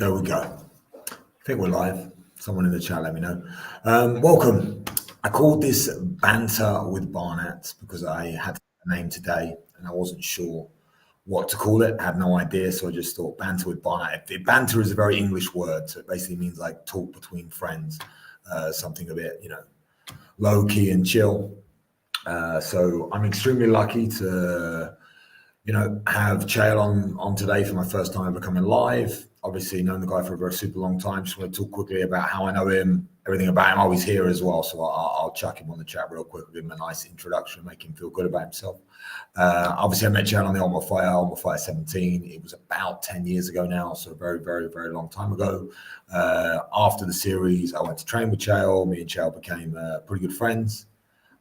There we go. I think we're live. Someone in the chat, let me know. Welcome. I called this Banter with Barnatt because I had a name today and I wasn't sure what to call it. I had no idea, so I just thought Banter with Barnatt. Banter is a very English word, so it basically means like talk between friends, something a bit, low key and chill. So I'm extremely lucky to, have Chael on today for my first time ever coming live. Obviously, known the guy for a very super long time. Just want to talk quickly about how I know him, everything about him. Oh, he's here as well, so I'll chuck him on the chat real quick, give him a nice introduction, make him feel good about himself. Obviously, I met Chael on the Ultimate Fighter 17. It was about 10 years ago now, so a very, very, very long time ago. After the series, I went to train with Chael. Me and Chael became pretty good friends.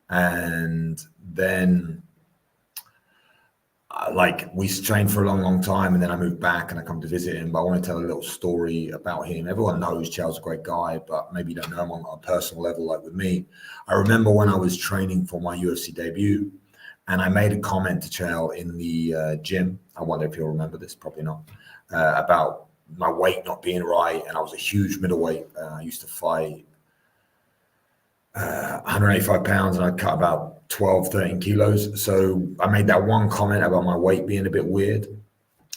And then we trained for a long time, and then I moved back and I come to visit him. But I want to tell a little story about him. Everyone knows Chael's a great guy, but maybe you don't know him on a personal level like with me. I remember when I was training for my UFC debut, and I made a comment to Chael in the gym. I wonder if you'll remember this, probably not, about my weight not being right. And I was a huge middleweight. I used to fight 185 pounds and I cut about 12, 13 kilos. So I made that one comment about my weight being a bit weird.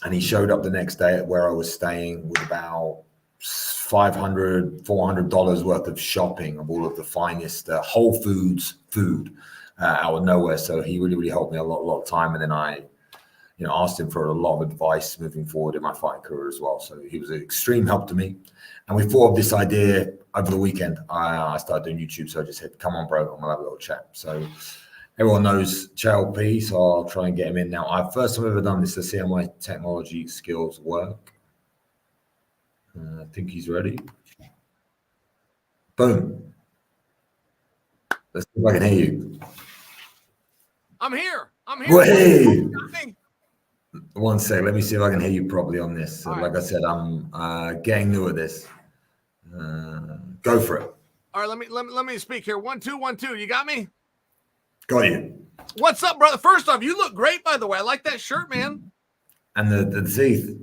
And he showed up the next day at where I was staying with about $500, $400 worth of shopping of all of the finest Whole Foods food out of nowhere. So he really, really helped me a lot of time. And then I asked him for a lot of advice moving forward in my fighting career as well. So he was an extreme help to me. And we thought of this idea over the weekend. I started doing YouTube, so I just said, come on, bro, and we'll have a little chat. So everyone knows Chael P, so I'll try and get him in now. First time I've ever done this to see how my technology skills work. I think he's ready. Boom. Let's see if I can hear you. I'm here. Hey. One sec. Let me see if I can hear you properly on this. Like I said, I'm getting new at this. Go for it. All right, let me speak here. 1 2 1 2. You got me? Got you. What's up, brother? First off, you look great, by the way. I like that shirt, man. And the teeth.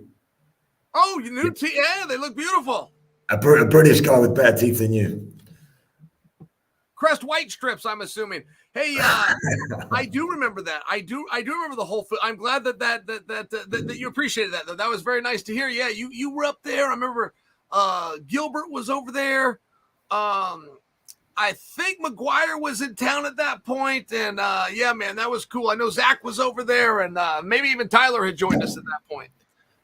Oh, your new teeth. Yeah, they look beautiful. A British guy with better teeth than you. Crest white strips, I'm assuming. Hey, I do remember that. I do remember the whole food. I'm glad that you appreciated that. That was very nice to hear. Yeah, you were up there. I remember Gilbert was over there. I think McGuire was in town at that point, and yeah, man, that was cool. I know Zach was over there, and maybe even Tyler had joined us at that point.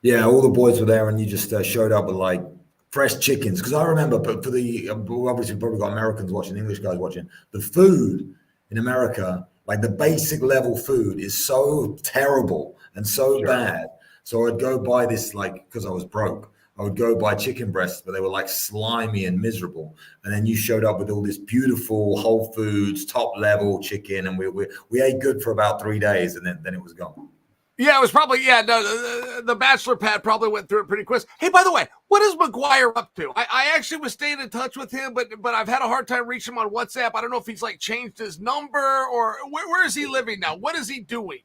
Yeah, all the boys were there, and you just showed up with like fresh chickens. Because I remember, but for the obviously probably got Americans watching, English guys watching, the food in America, like the basic level food, is so terrible and so bad. So I'd go buy this, like, because I was broke. I would go buy chicken breasts, but they were like slimy and miserable. And then you showed up with all this beautiful Whole Foods, top level chicken, and we ate good for about 3 days, and then it was gone. Yeah, it was probably, the bachelor pad probably went through it pretty quick. Hey, by the way, what is McGuire up to? I actually was staying in touch with him, but I've had a hard time reaching him on WhatsApp. I don't know if he's like changed his number or where is he living now? What is he doing?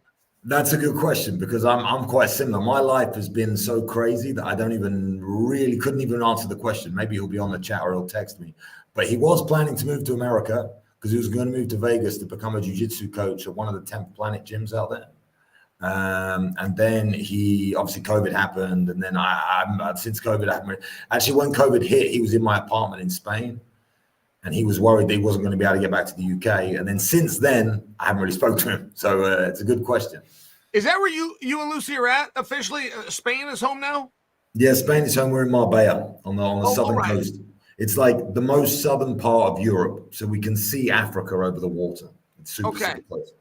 That's a good question, because I'm quite similar. My life has been so crazy that I couldn't even answer the question. Maybe he'll be on the chat or he'll text me. But he was planning to move to America because he was going to move to Vegas to become a jiu-jitsu coach at one of the 10th Planet gyms out there. And then obviously COVID happened. And then since COVID happened, actually when COVID hit, he was in my apartment in Spain. And he was worried that he wasn't going to be able to get back to the UK. And then since then, I haven't really spoken to him. So it's a good question. Is that where you and Lucy are at officially? Spain is home now? Yeah, Spain is home. We're in Marbella on the southern coast. It's like the most southern part of Europe. So we can see Africa over the water. It's super close.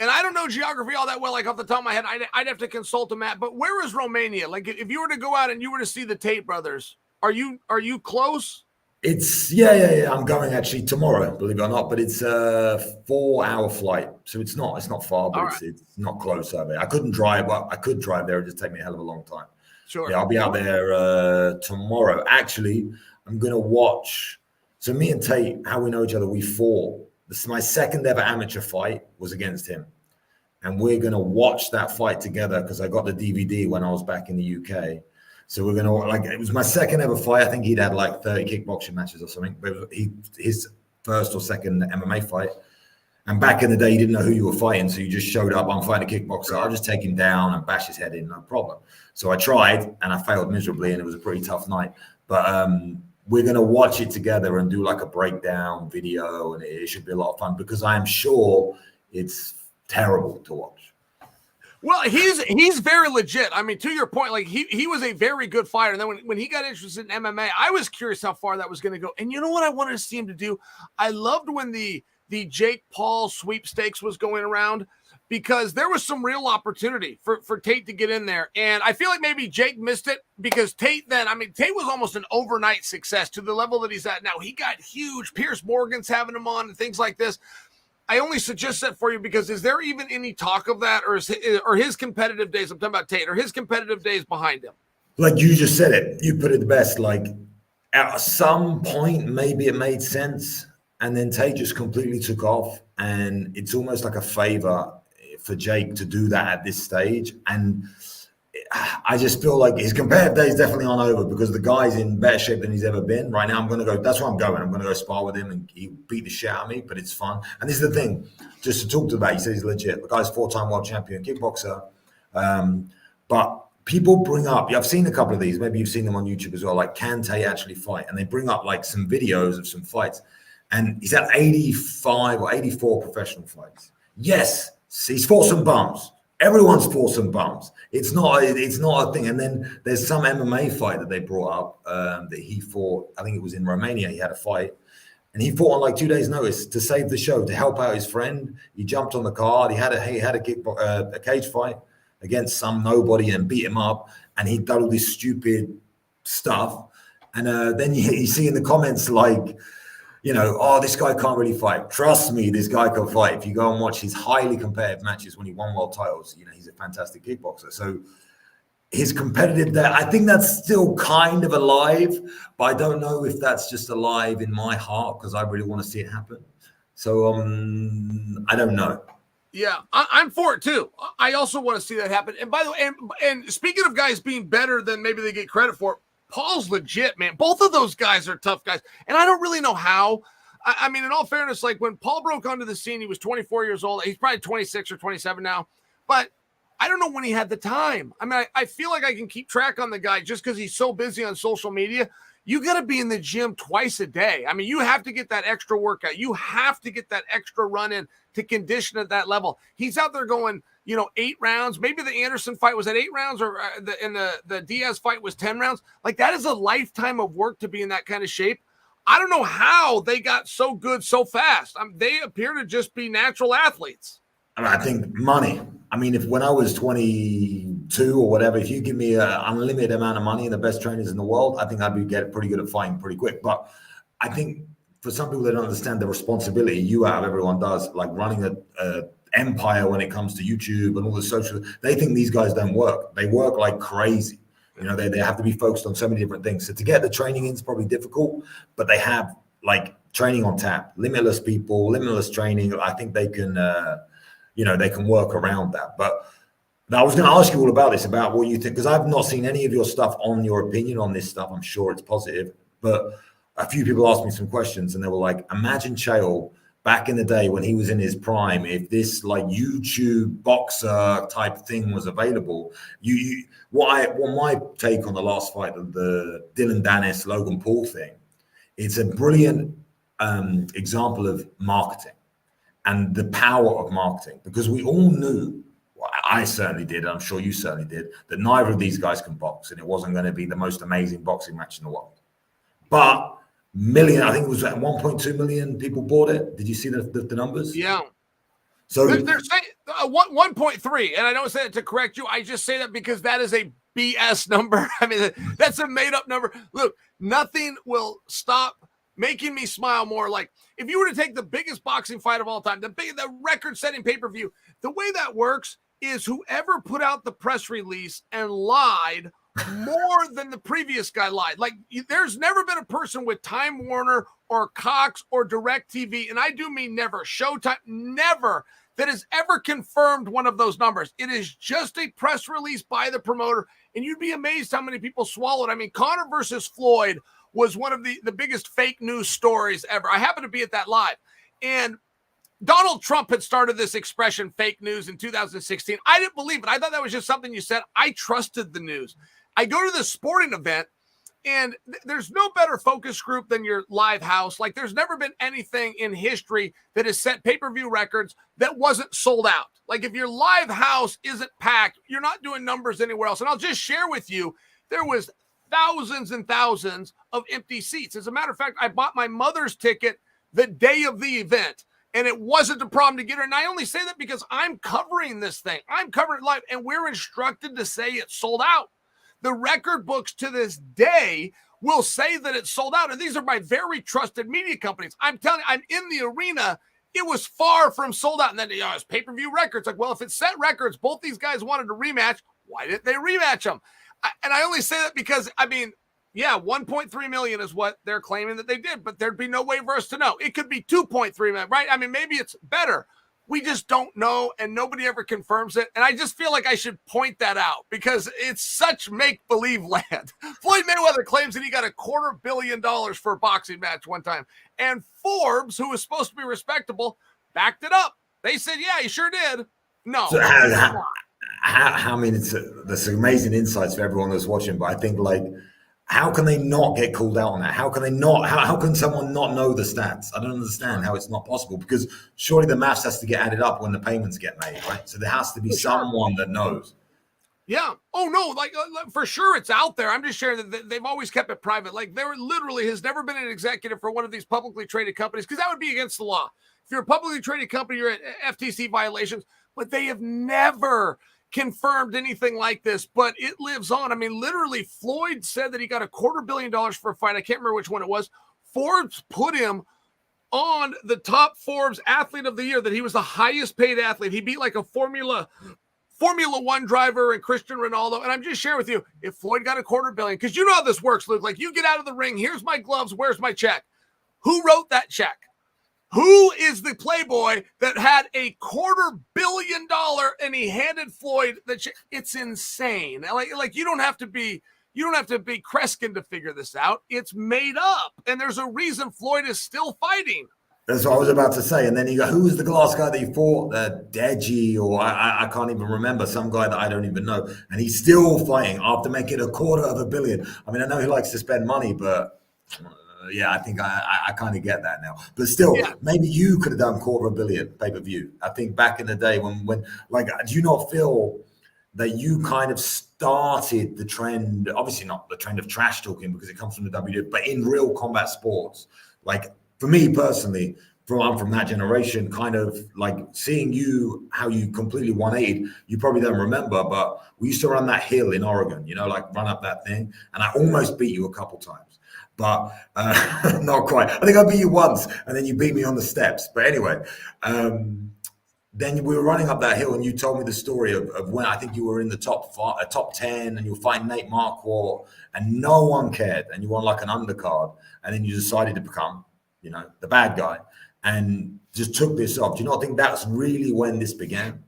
And I don't know geography all that well, like off the top of my head. I'd have to consult a map. But where is Romania? Like if you were to go out and you were to see the Tate brothers, are you close? It's yeah. I'm going actually tomorrow, believe it or not, but it's a 4-hour flight, so it's not far, but it's not close over. I couldn't drive. Well, I could drive there; it'd just take me a hell of a long time. Sure. Yeah, I'll be out there tomorrow. Actually, I'm gonna watch. So me and Tate, how we know each other, we fought. This is my second ever amateur fight was against him, and we're gonna watch that fight together because I got the DVD when I was back in the UK. So we're gonna like it was my second ever fight. I think he'd had like 30 kickboxing matches or something. But his first or second MMA fight. And back in the day, you didn't know who you were fighting, so you just showed up. I'm fighting a kickboxer. I'll just take him down and bash his head in, no problem. So I tried, and I failed miserably, and it was a pretty tough night. But we're going to watch it together and do like a breakdown video, and it should be a lot of fun because I am sure it's terrible to watch. Well, he's very legit. I mean, to your point, like he was a very good fighter. And then when he got interested in MMA, I was curious how far that was going to go. And you know what I wanted to see him to do? I loved when the Jake Paul sweepstakes was going around because there was some real opportunity for Tate to get in there. And I feel like maybe Jake missed it because Tate was almost an overnight success to the level that he's at now. He got huge. Pierce Morgan's having him on and things like this. I only suggest that for you because is there even any talk of that or his competitive days, I'm talking about Tate, or his competitive days behind him? Like you just said it, you put it the best. Like at some point, maybe it made sense. And then Tate just completely took off. And it's almost like a favor for Jake to do that at this stage. And I just feel like his competitive days definitely aren't over because the guy's in better shape than he's ever been. Right now, I'm going to go. That's where I'm going. I'm going to go spar with him and he beat the shit out of me, but it's fun. And this is the thing, just to talk to that, he says he's legit. The guy's 4-time world champion kickboxer. But people bring up, I've seen a couple of these, maybe you've seen them on YouTube as well, like can Tate actually fight? And they bring up like some videos of some fights. And he's had 85 or 84 professional fights. Yes, he's fought some bums. Everyone's fought some bums. It's not a thing. And then there's some MMA fight that they brought up that he fought. I think it was in Romania. He had a fight, and he fought on like 2 days' notice to save the show, to help out his friend. He jumped on the card. He had a cage fight against some nobody and beat him up. And he done all this stupid stuff. And then you see in the comments like, you know, oh, this guy can't really fight. Trust me, this guy can fight. If you go and watch his highly competitive matches when he won world titles, you know, he's a fantastic kickboxer. So his competitive there, I think that's still kind of alive, but I don't know if that's just alive in my heart because I really want to see it happen. So I don't know. Yeah, I'm for it too. I also want to see that happen. And by the way, and speaking of guys being better than maybe they get credit for, Paul's legit, man. Both of those guys are tough guys. And I don't really know how. I mean, in all fairness, like when Paul broke onto the scene, he was 24 years old. He's probably 26 or 27 now. But I don't know when he had the time. I mean, I feel like I can keep track on the guy just because he's so busy on social media. You got to be in the gym twice a day. I mean, you have to get that extra workout. You have to get that extra run in to condition at that level. He's out there going, 8 rounds. Maybe the Anderson fight was at 8 rounds, or the Diaz fight was 10 rounds. Like, that is a lifetime of work to be in that kind of shape. I don't know how they got so good so fast. They appear to just be natural athletes. I think money. I mean, when I was 22 or whatever, if you give me an unlimited amount of money and the best trainers in the world, I think I'd get pretty good at fighting pretty quick. But I think for some people that don't understand the responsibility you have, everyone does, like running a empire when it comes to YouTube and all the social, they think these guys don't work. They work like crazy. They have to be focused on so many different things. So to get the training in is probably difficult, but they have like training on tap, limitless people, limitless training. I think they can, they can work around that. But I was going to ask you all about this, about what you think, because I've not seen any of your stuff on your opinion on this stuff. I'm sure it's positive, but a few people asked me some questions and they were like, imagine Chael back in the day when he was in his prime, if this like YouTube boxer type thing was available. My take on the last fight of the Dillon Dannis, Logan Paul thing, it's a brilliant example of marketing and the power of marketing, because we all knew, well, I certainly did, I'm sure you certainly did, that neither of these guys can box and it wasn't going to be the most amazing boxing match in the world. But I think it was 1.2 million people bought it. Did you see the numbers? Yeah. So they're saying 1.3, and I don't say that to correct you. I just say that because that is a BS number. I mean, that's a made up number. Look, nothing will stop making me smile more. Like if you were to take the biggest boxing fight of all time, the record-setting pay-per-view, the way that works is whoever put out the press release and lied more than the previous guy lied. Like there's never been a person with Time Warner or Cox or DirecTV, and I do mean never, Showtime, never that has ever confirmed one of those numbers. It is just a press release by the promoter, and you'd be amazed how many people swallowed. I mean, Conor versus Floyd was one of the biggest fake news stories ever. I happened to be at that live, and Donald Trump had started this expression, fake news, in 2016. I didn't believe it. I thought that was just something you said. I trusted the news. I go to this sporting event, and there's no better focus group than your live house. Like, there's never been anything in history that has set pay-per-view records that wasn't sold out. Like, if your live house isn't packed, you're not doing numbers anywhere else. And I'll just share with you, there was thousands and thousands of empty seats. As a matter of fact, I bought my mother's ticket the day of the event, and it wasn't a problem to get her. And I only say that because I'm covering this thing. I'm covering it live, and we're instructed to say it's sold out. The record books to this day will say that it's sold out. And these are my very trusted media companies. I'm telling you, I'm in the arena. It was far from sold out. And then it's pay-per-view records. Like, well, if it's set records, both these guys wanted to rematch. Why didn't they rematch them? And I only say that because, I mean, yeah, 1.3 million is what they're claiming that they did, but there'd be no way for us to know. It could be 2.3 million, right? I mean, maybe it's better. We just don't know, and nobody ever confirms it. And I just feel like I should point that out because it's such make-believe land. Floyd Mayweather claims that he got $250 million for a boxing match one time. And Forbes, who was supposed to be respectable, backed it up. They said, yeah, he sure did. No. So I mean, there's amazing insights for everyone that's watching, but I think, like, how can they not get called out on that? How can they not? How can someone not know the stats? I don't understand how it's not possible, because surely the maths has to get added up when the payments get made, right? So there has to be someone that knows. Yeah. Oh, no, like, for sure it's out there. I'm just sharing that they've always kept it private. Like, there literally has never been an executive for one of these publicly traded companies, because that would be against the law. If you're a publicly traded company, you're at FTC violations, but they have never confirmed anything like this, but it lives on. I mean, literally, Floyd said that he got $250 million for a fight. I can't remember which one it was. Forbes put him on the top Forbes athlete of the year, that he was the highest paid athlete. He beat like a Formula One driver and Cristiano Ronaldo. And I'm just sharing with you, if Floyd got $250 million, because you know how this works, Luke. Like, you get out of the ring, here's my gloves, where's my check? Who wrote that check? Who is the playboy that had $250 million and he handed Floyd the check? It's insane. Like you don't have to be Kreskin to figure this out. It's made up, and there's a reason Floyd is still fighting. That's what I was about to say. And then you go, who was the last guy that he fought? Deji, or I can't even remember, some guy that I don't even know. And he's still fighting after making $250 million. I mean, I know he likes to spend money, but yeah, I think I kind of get that now. But still, maybe you could have done $250 million pay-per-view. I think back in the day when like, do you not feel that you kind of started the trend, obviously not the trend of trash talking because it comes from the WWE, but in real combat sports? Like, for me personally, I'm from that generation, kind of like seeing you, how you completely 180, you probably don't remember, but we used to run that hill in Oregon, you know, like run up that thing. And I almost beat you a couple times, but not quite. I think I beat you once and then you beat me on the steps. But anyway, then we were running up that hill and you told me the story of when I think you were in the top 10 and you were fighting Nate Marquardt and no one cared. And you won like an undercard. And then you decided to become, you know, the bad guy and just took this off. Do you not think that's really when this began?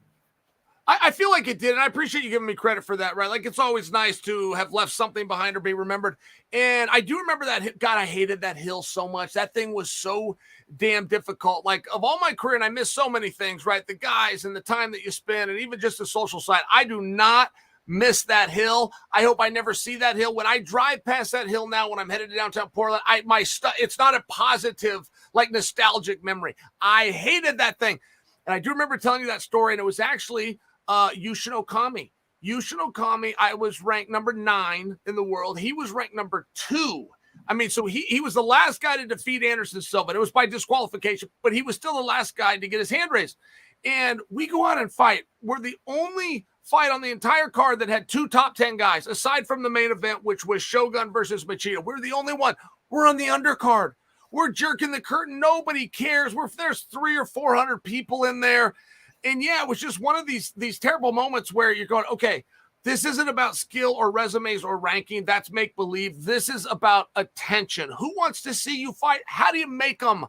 I feel like it did, and I appreciate you giving me credit for that, right? Like, it's always nice to have left something behind or be remembered. And I do remember that. God, I hated that hill so much. That thing was so damn difficult. Like, of all my career, and I miss so many things, right? The guys and the time that you spend, and even just the social side. I do not miss that hill. I hope I never see that hill. When I drive past that hill now, when I'm headed to downtown Portland, it's not a positive, like, nostalgic memory. I hated that thing. And I do remember telling you that story, and it was actually Yushin Okami. Yushin Okami, I was ranked number 9 in the world. He was ranked number 2. I mean, so he was the last guy to defeat Anderson Silva. It was by disqualification, but he was still the last guy to get his hand raised. And we go out and fight. We're the only fight on the entire card that had 2 top 10 guys, aside from the main event, which was Shogun versus Machida. We're the only one. We're on the undercard. We're jerking the curtain. Nobody cares. There's 300 or 400 people in there. And yeah, it was just one of these terrible moments where you're going, okay, this isn't about skill or resumes or ranking. That's make-believe. This is about attention. Who wants to see you fight? How do you make them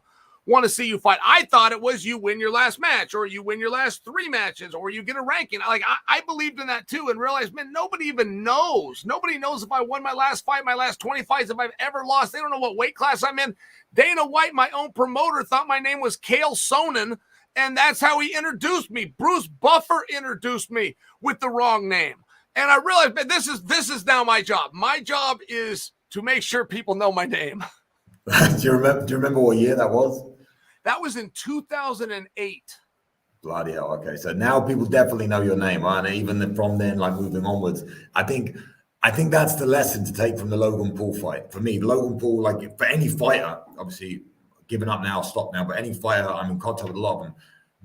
want to see you fight. I thought it was you win your last match, or you win your last 3 matches, or you get a ranking. Like I believed in that too, and realized, man, nobody even knows. Nobody knows if I won my last fight, my last 20 fights, if I've ever lost. They don't know what weight class I'm in. Dana White, my own promoter, thought my name was Chael Sonnen, and that's how he introduced me. Bruce Buffer introduced me with the wrong name. And I realized, man, this is now my job. My job is to make sure people know my name. Do you remember what year that was? That was in 2008. Bloody hell. Okay. So now people definitely know your name, right? And even from then, like moving onwards, I think that's the lesson to take from the Logan Paul fight. For me, Logan Paul, like for any fighter, obviously giving up now, stop now, but any fighter, I'm in contact with a lot of them.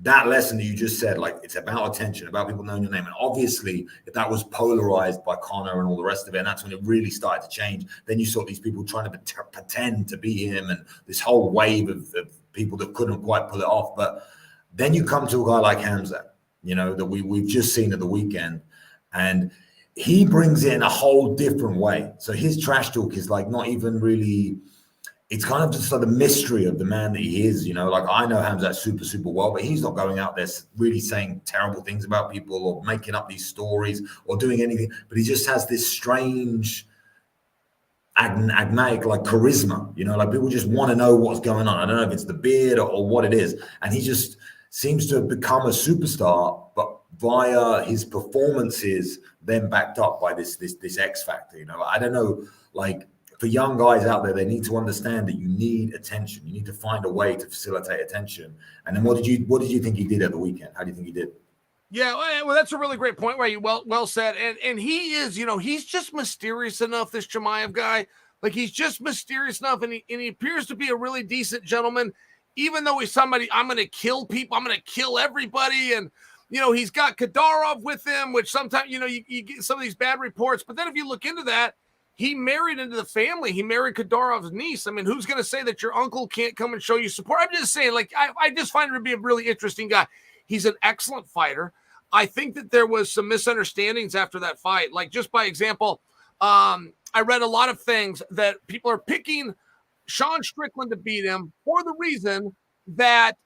That lesson that you just said, like it's about attention, about people knowing your name. And obviously, if that was polarized by Conor and all the rest of it, and that's when it really started to change, then you saw these people trying to pretend to be him and this whole wave of people that couldn't quite pull it off. But then you come to a guy like Khamzat, that we've just seen at the weekend, and he brings it in a whole different way. So his trash talk is like not even really, it's kind of just like the mystery of the man that he is, like I know Khamzat super, super well, but he's not going out there really saying terrible things about people or making up these stories or doing anything, but he just has this strange agmatic like charisma, like people just want to know what's going on. I don't know if it's the beard or what it is. And he just seems to have become a superstar, but via his performances, then backed up by this X factor, I don't know, like for young guys out there, they need to understand that you need attention. You need to find a way to facilitate attention. And then what did you think he did at the weekend? How do you think he did? Yeah, well, that's a really great point, right? Well said. And he is, he's just mysterious enough, this Chimaev guy. Like, he's just mysterious enough, and he appears to be a really decent gentleman, even though he's somebody, I'm going to kill people, I'm going to kill everybody. And, he's got Kadyrov with him, which sometimes, you get some of these bad reports. But then if you look into that, he married into the family. He married Kadyrov's niece. I mean, who's going to say that your uncle can't come and show you support? I'm just saying, like, I just find him to be a really interesting guy. He's an excellent fighter. I think that there was some misunderstandings after that fight. Like, just by example, I read a lot of things that people are picking Sean Strickland to beat him for the reason that,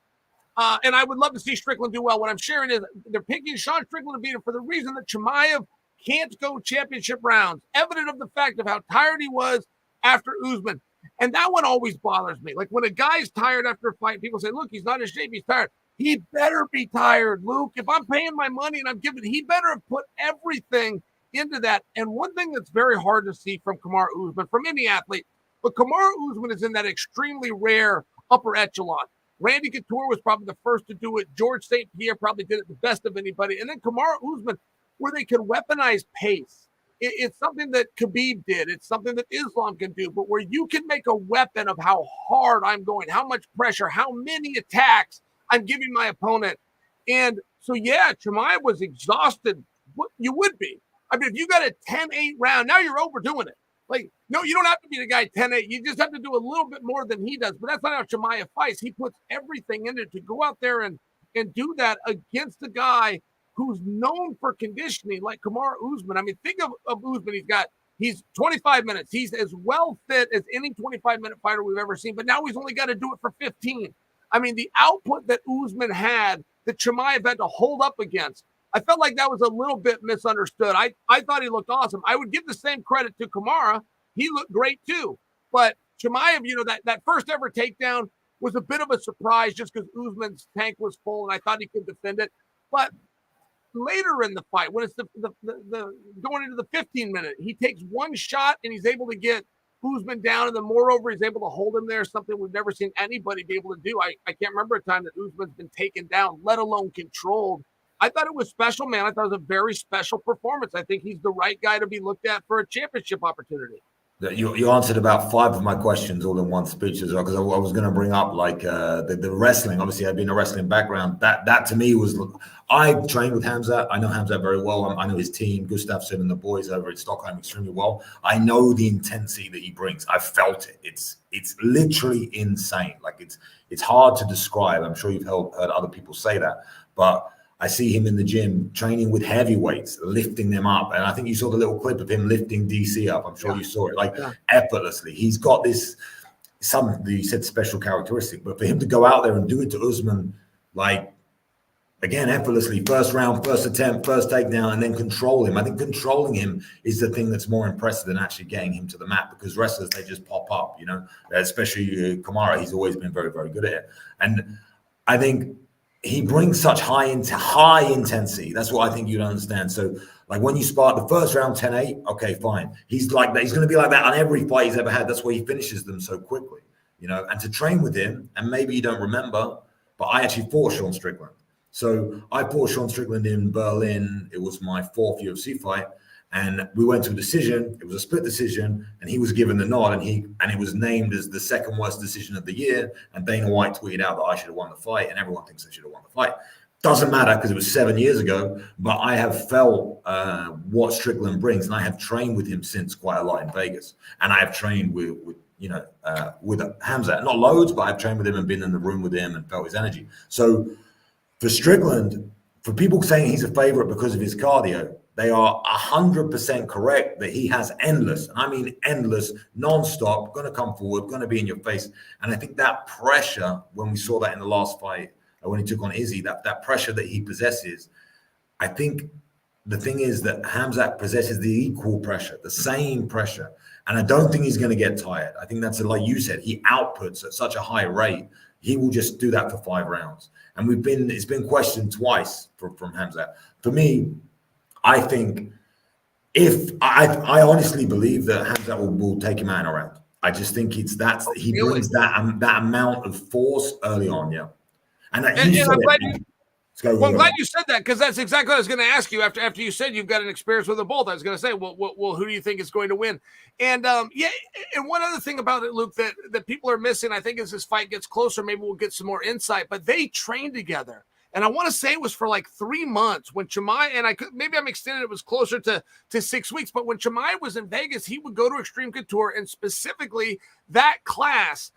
and I would love to see Strickland do well. What I'm sharing is they're picking Sean Strickland to beat him for the reason that Chimaev can't go championship rounds, evident of the fact of how tired he was after Usman. And that one always bothers me. Like, when a guy's tired after a fight, people say, look, he's not in shape, he's tired. He better be tired, Luke. If I'm paying my money and I'm giving, he better have put everything into that. And one thing that's very hard to see from Kamaru Usman, from any athlete, but Kamaru Usman is in that extremely rare upper echelon. Randy Couture was probably the first to do it. George St. Pierre probably did it the best of anybody. And then Kamaru Usman, where they can weaponize pace. It's something that Khabib did. It's something that Islam can do. But where you can make a weapon of how hard I'm going, how much pressure, how many attacks I'm giving my opponent. And so, yeah, Chimaev was exhausted. You would be. I mean, if you got a 10-8 round, now you're overdoing it. Like, no, you don't have to be the guy 10-8. You just have to do a little bit more than he does. But that's not how Chimaev fights. He puts everything in it to go out there and do that against a guy who's known for conditioning like Kamaru Usman. I mean, think of Usman. He's 25 minutes. He's as well fit as any 25-minute fighter we've ever seen. But now he's only got to do it for 15. I mean, the output that Usman had, that Chimaev had to hold up against, I felt like that was a little bit misunderstood. I thought he looked awesome. I would give the same credit to Kamara. He looked great too. But Chimaev, that first ever takedown was a bit of a surprise just because Usman's tank was full and I thought he could defend it. But later in the fight, when it's the going into the 15-minute, he takes one shot and he's able to get Usman down, and then moreover, he's able to hold him there, something we've never seen anybody be able to do. I can't remember a time that Usman's been taken down, let alone controlled. I thought it was special, man. I thought it was a very special performance. I think he's the right guy to be looked at for a championship opportunity. You answered about 5 of my questions all in one speech as well, because I was going to bring up like the wrestling. Obviously, I've been a wrestling background. That to me was, I trained with Khamzat. I know Khamzat very well. I know his team, Gustafsson and the boys over in Stockholm extremely well. I know the intensity that he brings. I felt it. It's literally insane. Like it's hard to describe. I'm sure you've heard other people say that, but I see him in the gym training with heavyweights, lifting them up. And I think you saw the little clip of him lifting DC up. I'm sure you saw it, effortlessly. He's got this you said special characteristic, but for him to go out there and do it to Usman, like, again, effortlessly, first round, first attempt, first takedown, and then control him. I think controlling him is the thing that's more impressive than actually getting him to the mat, because wrestlers, they just pop up, you know, especially Kamaru. He's always been very, very good at it. And I think he brings such high intensity. That's what I think you don't understand. So, like, when you spar the first round 10-8, okay, fine. He's like that. He's going to be like that on every fight he's ever had. That's why he finishes them so quickly, you know. And to train with him, and maybe you don't remember, but I actually fought Sean Strickland. So I fought Sean Strickland in Berlin. It was my 4th UFC fight, and we went to a decision. It was a split decision, and he was given the nod, and it was named as the 2nd worst decision of the year. And Dana White tweeted out that I should have won the fight, and everyone thinks I should have won the fight. Doesn't matter, because it was 7 years ago. But I have felt what Strickland brings, and I have trained with him since quite a lot in Vegas, and I have trained with Khamzat, not loads, but I've trained with him and been in the room with him and felt his energy. So for Strickland, for people saying he's a favorite because of his cardio, they are 100% correct that he has endless, and I mean endless, non-stop, going to come forward, going to be in your face. And I think that pressure, when we saw that in the last fight, when he took on Izzy, that pressure that he possesses, I think the thing is that Khamzat possesses the equal pressure, the same pressure. And I don't think he's going to get tired. I think that's, like you said, he outputs at such a high rate. He will just do that for 5 rounds. And it's been questioned twice from Khamzat. For me, I think I honestly believe that Khamzat will take him out in a round. I just think he brings that amount of force early on, yeah. And I'm glad you said that, because that's exactly what I was going to ask you after you said you've got an experience with them both. I was going to say, well, who do you think is going to win? And and one other thing about it, Luke, that people are missing, I think, as this fight gets closer, maybe we'll get some more insight. But they trained together, and I want to say it was for like 3 months when Chimaev, and maybe I'm extending it was closer to 6 weeks. But when Chimaev was in Vegas, he would go to Extreme Couture, and specifically that class.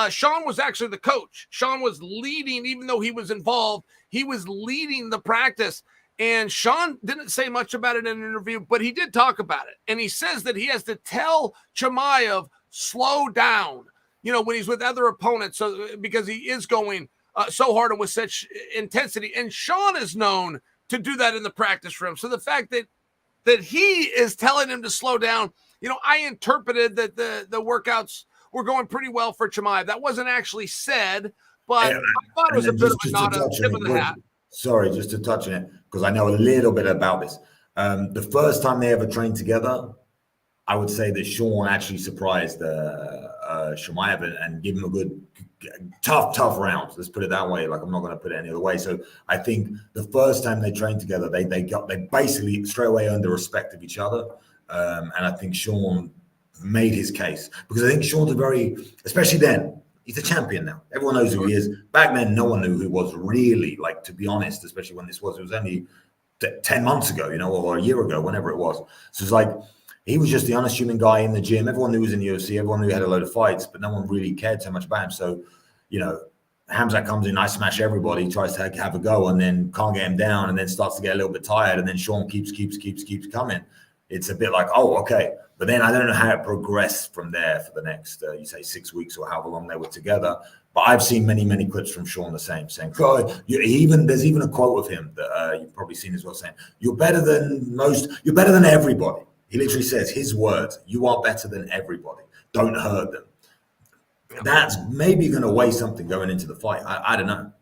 Sean was actually the coach. Sean was leading, even though he was involved, he was leading the practice. And Sean didn't say much about it in an interview, but he did talk about it. And he says that he has to tell Chimaev, slow down, when he's with other opponents, because he is going so hard and with such intensity. And Sean is known to do that in the practice room. So the fact that he is telling him to slow down, I interpreted that the workouts were going pretty well for Chimaev. That wasn't actually said, but I thought it was a bit of a nod, a tip of the hat. Sorry, just to touch on it, because I know a little bit about this. The first time they ever trained together, I would say that Sean actually surprised Chimaev and gave him a good, tough round. Let's put it that way. Like, I'm not going to put it any other way. So I think the first time they trained together, they basically straight away earned the respect of each other. And I think Sean made his case, because I think Sean's especially then, he's a champion now. Everyone knows who he is. Back then, no one knew who he was really, like, to be honest, especially when it was only 10 months ago, or a year ago, whenever it was. So it's like, he was just the unassuming guy in the gym. Everyone knew he was in the UFC. Everyone knew he had a load of fights, but no one really cared so much about him. So, Khamzat comes in, I smash everybody, tries to have a go, and then can't get him down, and then starts to get a little bit tired, and then Sean keeps coming. It's a bit like, oh, okay. But then I don't know how it progressed from there for the next, you say 6 weeks or however long they were together. But I've seen many, many clips from Sean saying, oh, there's even a quote of him that you've probably seen as well, saying, you're better than everybody. He literally says, his words, you are better than everybody. Don't hurt them. That's maybe going to weigh something going into the fight. I don't know.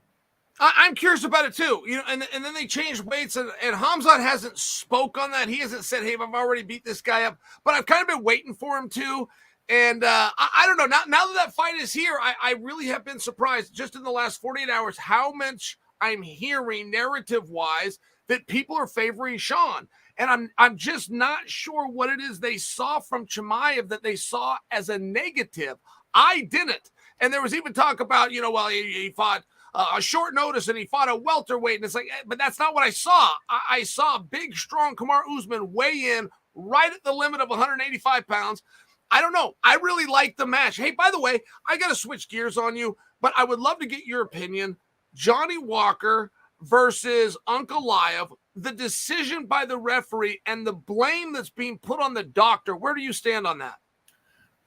I'm curious about it too, and then they changed weights, and Khamzat hasn't spoke on that. He hasn't said, hey, I've already beat this guy up, but I've kind of been waiting for him to. And I don't know, now that fight is here, I really have been surprised just in the last 48 hours how much I'm hearing narrative-wise that people are favoring Sean. And I'm just not sure what it is they saw from Chimaev that they saw as a negative. I didn't. And there was even talk about, he fought a short notice and he fought a welterweight. And it's like, but that's not what I saw. I saw a big, strong Kamaru Usman weigh in right at the limit of 185 pounds. I don't know. I really like the match. Hey, by the way, I got to switch gears on you, but I would love to get your opinion. Johnny Walker versus Ankalaev, the decision by the referee and the blame that's being put on the doctor. Where do you stand on that?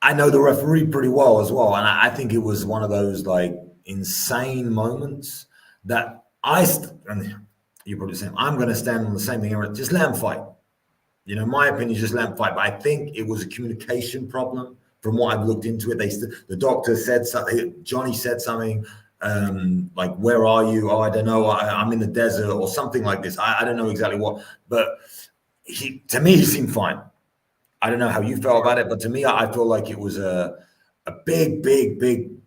I know the referee pretty well as well, and I think it was one of those like insane moments that and you're probably saying I'm going to stand on the same thing. Just let him fight. You know, my opinion is just let him fight. But I think it was a communication problem. From what I've looked into it, the doctor said something. Johnny said something like, "Where are you?" Oh, I don't know. I'm in the desert or something like this. I don't know exactly what, but to me, he seemed fine. I don't know how you felt about it, but to me, I feel like it was a big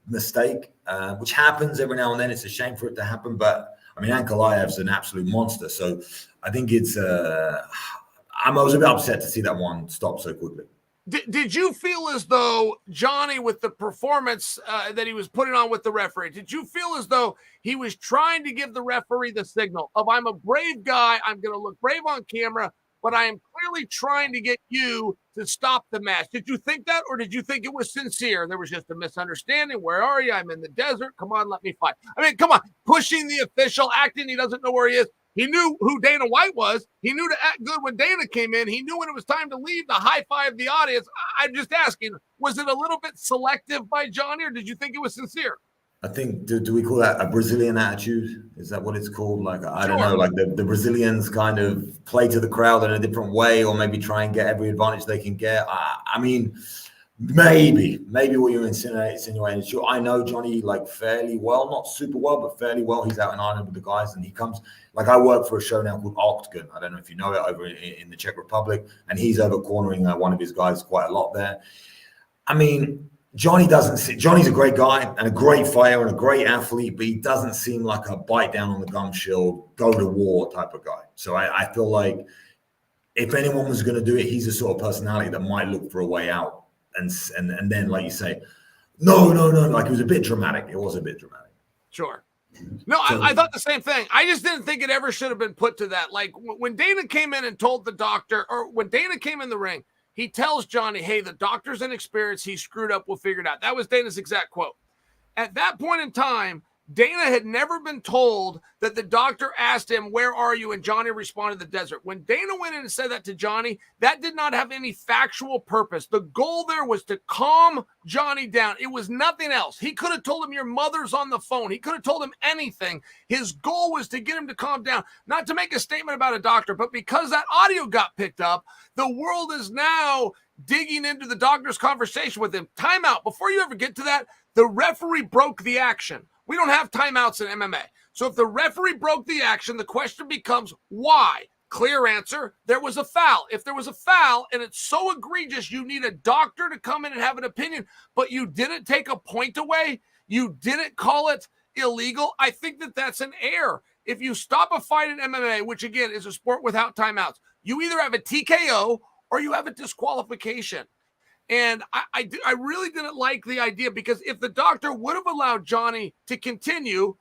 mistake, which happens every now and then. It's a shame for it to happen, but I mean, Ankalaev's an absolute monster. So I think I was a bit upset to see that one stop so quickly. Did you feel as though Johnny, with the performance that he was putting on with the referee, did you feel as though he was trying to give the referee the signal of I'm a brave guy, I'm going to look brave on camera, but I am clearly trying to get you to stop the match? Did you think that, or did you think it was sincere? There was just a misunderstanding. Where are you? I'm in the desert. Come on, let me fight. I mean, come on, pushing the official, acting he doesn't know where he is. He knew who Dana White was. He knew to act good when Dana came in. He knew when it was time to leave to high-five the audience. I'm just asking, was it a little bit selective by Johnny, or did you think it was sincere? I think, do we call that a Brazilian attitude? Is that what it's called? Like, I don't know, like the Brazilians kind of play to the crowd in a different way, or maybe try and get every advantage they can get. I mean, maybe what you're insinuating. Sure, I know Johnny like fairly well, not super well, but fairly well. He's out in Ireland with the guys, and he comes, like, I work for a show now called Octagon. I don't know if you know it, over in the Czech Republic, and he's over cornering one of his guys quite a lot there. I mean, Johnny's a great guy and a great fighter and a great athlete, but he doesn't seem like a bite down on the gum shield, go to war type of guy. So I feel like if anyone was going to do it, he's the sort of personality that might look for a way out. And then, like you say, no, like it was a bit dramatic. It was a bit dramatic. Sure. No, I thought the same thing. I just didn't think it ever should have been put to that. Like when Dana came in and told the doctor, or when Dana came in the ring, he tells Johnny, hey, the doctor's inexperienced. He screwed up. We'll figure it out. That was Dana's exact quote. At that point in time, Dana had never been told that the doctor asked him, where are you? And Johnny responded, the desert. When Dana went in and said that to Johnny, that did not have any factual purpose. The goal there was to calm Johnny down. It was nothing else. He could have told him your mother's on the phone. He could have told him anything. His goal was to get him to calm down, not to make a statement about a doctor, but because that audio got picked up, the world is now digging into the doctor's conversation with him. Timeout. Before you ever get to that, the referee broke the action. We don't have timeouts in MMA. So if the referee broke the action, the question becomes why? Clear answer, there was a foul. If there was a foul and it's so egregious, you need a doctor to come in and have an opinion, but you didn't take a point away, you didn't call it illegal, I think that that's an error. If you stop a fight in MMA, which again is a sport without timeouts, you either have a TKO or you have a disqualification. And I really didn't like the idea, because if the doctor would have allowed Johnny to continue,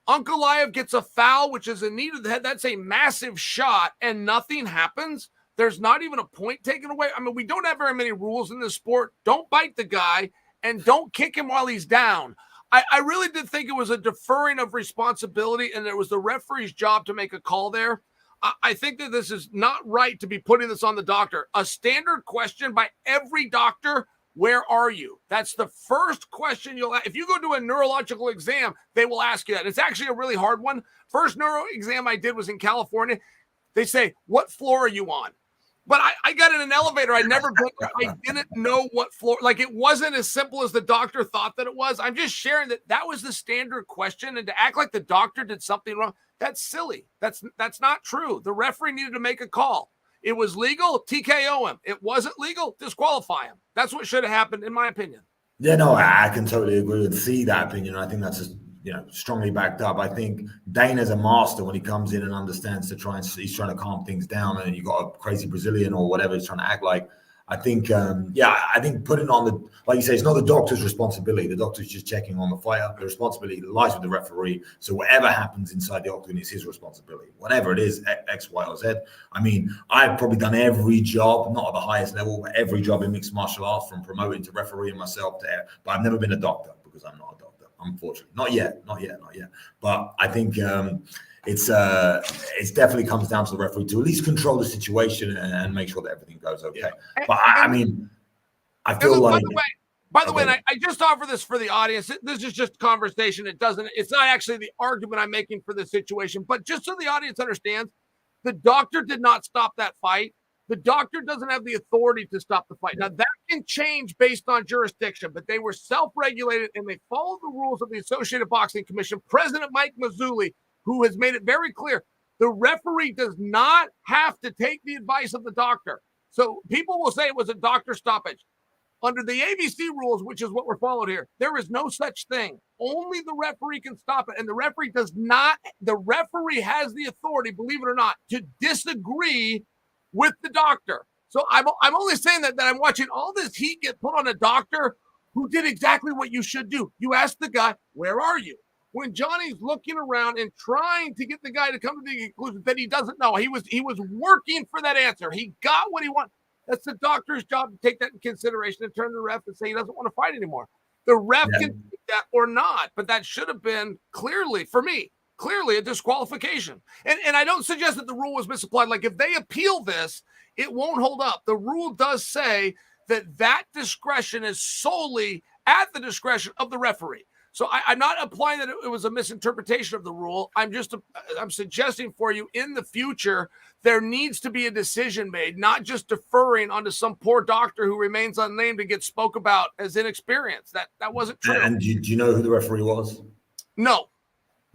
Ankalaev gets a foul, which is a knee to the head. That's a massive shot, and nothing happens. There's not even a point taken away. I mean, we don't have very many rules in this sport. Don't bite the guy, and don't kick him while he's down. I really did think it was a deferring of responsibility, and it was the referee's job to make a call there. I think that this is not right to be putting this on the doctor. A standard question by every doctor, where are you? That's the first question you'll ask. If you go to a neurological exam, they will ask you that. It's actually a really hard one. First neuro exam I did was in California. They say, what floor are you on? But I got in an elevator. I didn't know what floor. Like, it wasn't as simple as the doctor thought that it was. I'm just sharing that was the standard question. And to act like the doctor did something wrong, that's silly. That's not true. The referee needed to make a call. It was legal, TKO him. It wasn't legal, disqualify him. That's what should have happened, in my opinion. Yeah, no, I can totally agree and see that opinion. I think that's strongly backed up. I think Dana's a master when he comes in and understands he's trying to calm things down, and you got a crazy Brazilian or whatever he's trying to act like. I think, I think putting on like you say, it's not the doctor's responsibility. The doctor's just checking on the fighter. The responsibility lies with the referee. So whatever happens inside the octagon is his responsibility. Whatever it is, X, Y, or Z. I mean, I've probably done every job, not at the highest level, but every job in mixed martial arts, from promoting to refereeing myself but I've never been a doctor, because I'm not a doctor, unfortunately. Not yet. But I think it's definitely comes down to the referee to at least control the situation and make sure that everything goes okay. Yeah. But I mean, I feel like. By the way, and I just offer this for the audience. This is just conversation. It's not actually the argument I'm making for this situation, but just so the audience understands, the doctor did not stop that fight. The doctor doesn't have the authority to stop the fight. Now, that can change based on jurisdiction, but they were self-regulated and they followed the rules of the Associated Boxing Commission. President Mike Mazzulli, who has made it very clear, the referee does not have to take the advice of the doctor. So people will say it was a doctor stoppage. Under the ABC rules, which is what we're followed here, there is no such thing. Only the referee can stop it. And the referee has the authority, believe it or not, to disagree with the doctor. So I'm only saying that I'm watching all this heat get put on a doctor who did exactly what you should do. You ask the guy, where are you? When Johnny's looking around and trying to get the guy to come to the conclusion that he doesn't know, he was working for that answer. He got what he wanted. That's the doctor's job to take that in consideration and turn to the ref and say he doesn't want to fight anymore. The ref can do that or not, but that should have been clearly a disqualification. And I don't suggest that the rule was misapplied. Like if they appeal this, it won't hold up. The rule does say that discretion is solely at the discretion of the referee. So I'm not implying that it was a misinterpretation of the rule. I'm suggesting for you in the future, there needs to be a decision made, not just deferring onto some poor doctor who remains unnamed and gets spoke about as inexperienced. That wasn't true. And do you know who the referee was? No.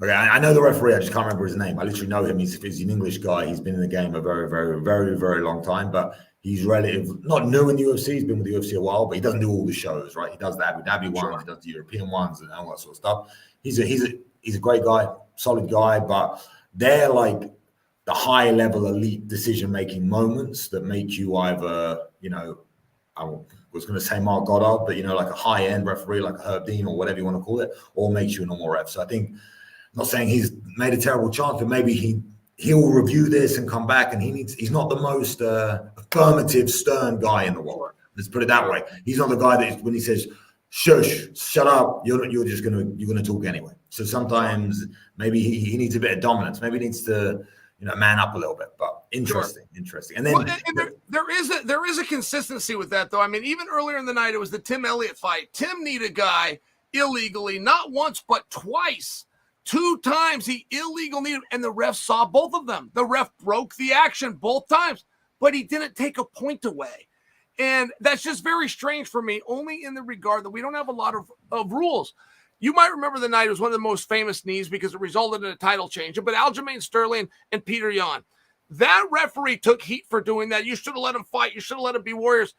Okay, I know the referee. I just can't remember his name. I literally know him. He's an English guy. He's been in the game a very, very, very, very long time, but he's not new in the UFC. He's been with the UFC a while, but he doesn't do all the shows, right? He does the Abu Dhabi ones, he does the European ones, and all that sort of stuff. He's a great guy, solid guy, but they're like the high level elite decision making moments that make you either, I was going to say Marc Goddard, but like a high end referee, like a Herb Dean or whatever you want to call it, or makes you a normal ref. So I think, I'm not saying he's made a terrible chance, but maybe he'll review this and come back, and he's not the most affirmative, stern guy in the world. Let's put it that way. He's not the guy that when he says, shush, shut up, you're gonna talk anyway. So sometimes maybe he needs a bit of dominance. Maybe he needs to, man up a little bit. But interesting. And then there is a consistency with that, though. I mean, even earlier in the night, it was the Tim Elliott fight. Tim kneed a guy illegally, not once, but twice. 2 times he illegal kneed him, and the ref saw both of them. The ref broke the action both times, but he didn't take a point away. And that's just very strange for me, only in the regard that we don't have a lot of rules. You might remember the night. It was one of the most famous knees because it resulted in a title change. But Aljamain Sterling and Peter Yan, that referee took heat for doing that. You should have let him fight. You should have let him be warriors.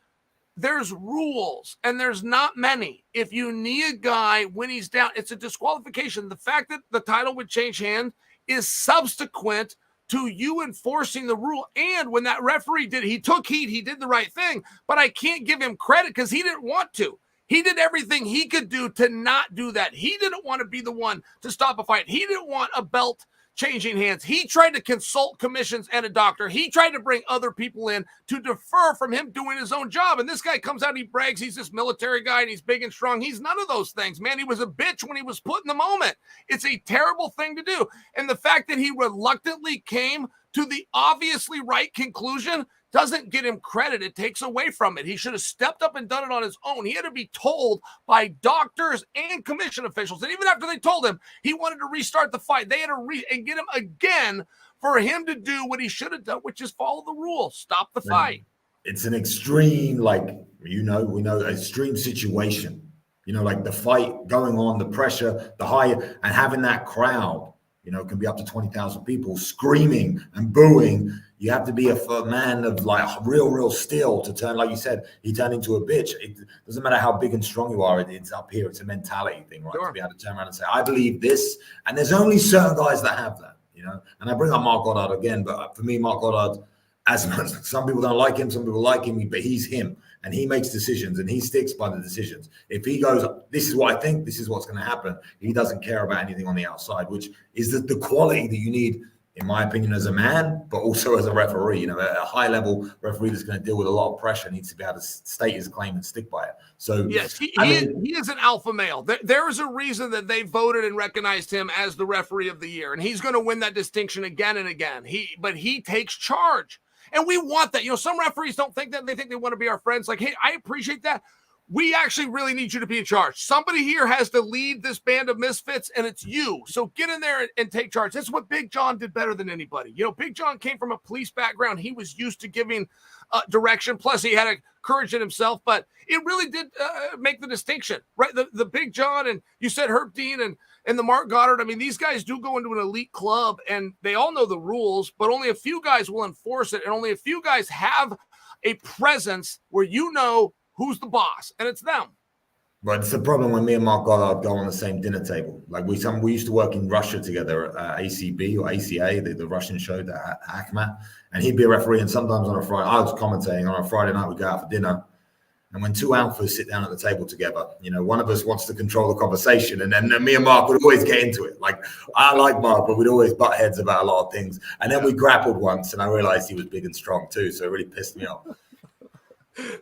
There's rules, and there's not many. If you knee a guy when he's down, it's a disqualification. The fact that the title would change hands is subsequent to you enforcing the rule. And when that referee he took heat, he did the right thing, but I can't give him credit because he didn't want to. He did everything he could do to not do that. He didn't want to be the one to stop a fight. He didn't want a belt changing hands. He tried to consult commissions and a doctor. He tried to bring other people in to defer from him doing his own job. And this guy comes out, he brags, he's this military guy and he's big and strong. He's none of those things, man. He was a bitch when he was put in the moment. It's a terrible thing to do. And the fact that he reluctantly came to the obviously right conclusion doesn't get him credit. It takes away from it. He should have stepped up and done it on his own. He had to be told by doctors and commission officials. And even after they told him he wanted to restart the fight, they had to and get him again for him to do what he should have done, which is follow the rules, stop the fight. It's an extreme, we know extreme situation. Like the fight going on, the pressure, the high, and having that crowd, can be up to 20,000 people screaming and booing. You have to be a man of real steel to turn, like you said, he turned into a bitch. It doesn't matter how big and strong you are. It's up here. It's a mentality thing, right? Sure. To be able to turn around and say, I believe this. And there's only certain guys that have that, And I bring up Marc Goddard again, but for me, Marc Goddard, some people don't like him, some people like him, but he's him. And he makes decisions and he sticks by the decisions. If he goes, this is what I think, this is what's going to happen, he doesn't care about anything on the outside, which is the quality that you need, in my opinion, as a man, but also as a referee. A high-level referee that's going to deal with a lot of pressure needs to be able to state his claim and stick by it. So yes, he is an alpha male. There is a reason that they voted and recognized him as the referee of the year, and he's going to win that distinction again and again. But he takes charge. And we want that. Some referees don't think that. They think they want to be our friends. Like, hey, I appreciate that. we actually really need you to be in charge. Somebody here has to lead this band of misfits, and it's you. So get in there and take charge. That's what Big John did better than anybody. Big John came from a police background. He was used to giving direction. Plus, he had a courage in himself. But it really did make the distinction, right? The Big John, and you said Herb Dean and the Marc Goddard. I mean, these guys do go into an elite club, and they all know the rules, but only a few guys will enforce it, and only a few guys have a presence where who's the boss, and it's them. But it's the problem when me and Marc Goddard go on the same dinner table. Like we used to work in Russia together at ACB or ACA, the Russian show, that Akhmat, and he'd be a referee. And sometimes on a Friday, I was commentating on a Friday night. We go out for dinner, and when two alphas sit down at the table together, one of us wants to control the conversation, and then me and Marc would always get into it. Like I like Marc, but we'd always butt heads about a lot of things. And then we grappled once, and I realized he was big and strong too, so it really pissed me off.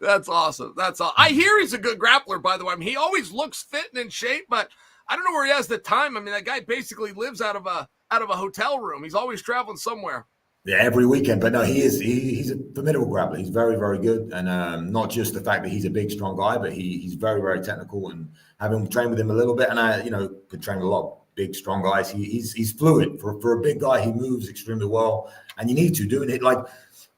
That's awesome. That's all. I hear he's a good grappler, by the way. I mean, he always looks fit and in shape, but I don't know where he has the time. I mean, that guy basically lives out of a hotel room. He's always traveling somewhere. Yeah, every weekend. But no, he's a formidable grappler. He's very, very good. And not just the fact that he's a big, strong guy, but he's very, very technical. And having trained with him a little bit, and I, could train with a lot of big, strong guys. He's fluid. For a big guy, he moves extremely well. And you need to doing it. Like,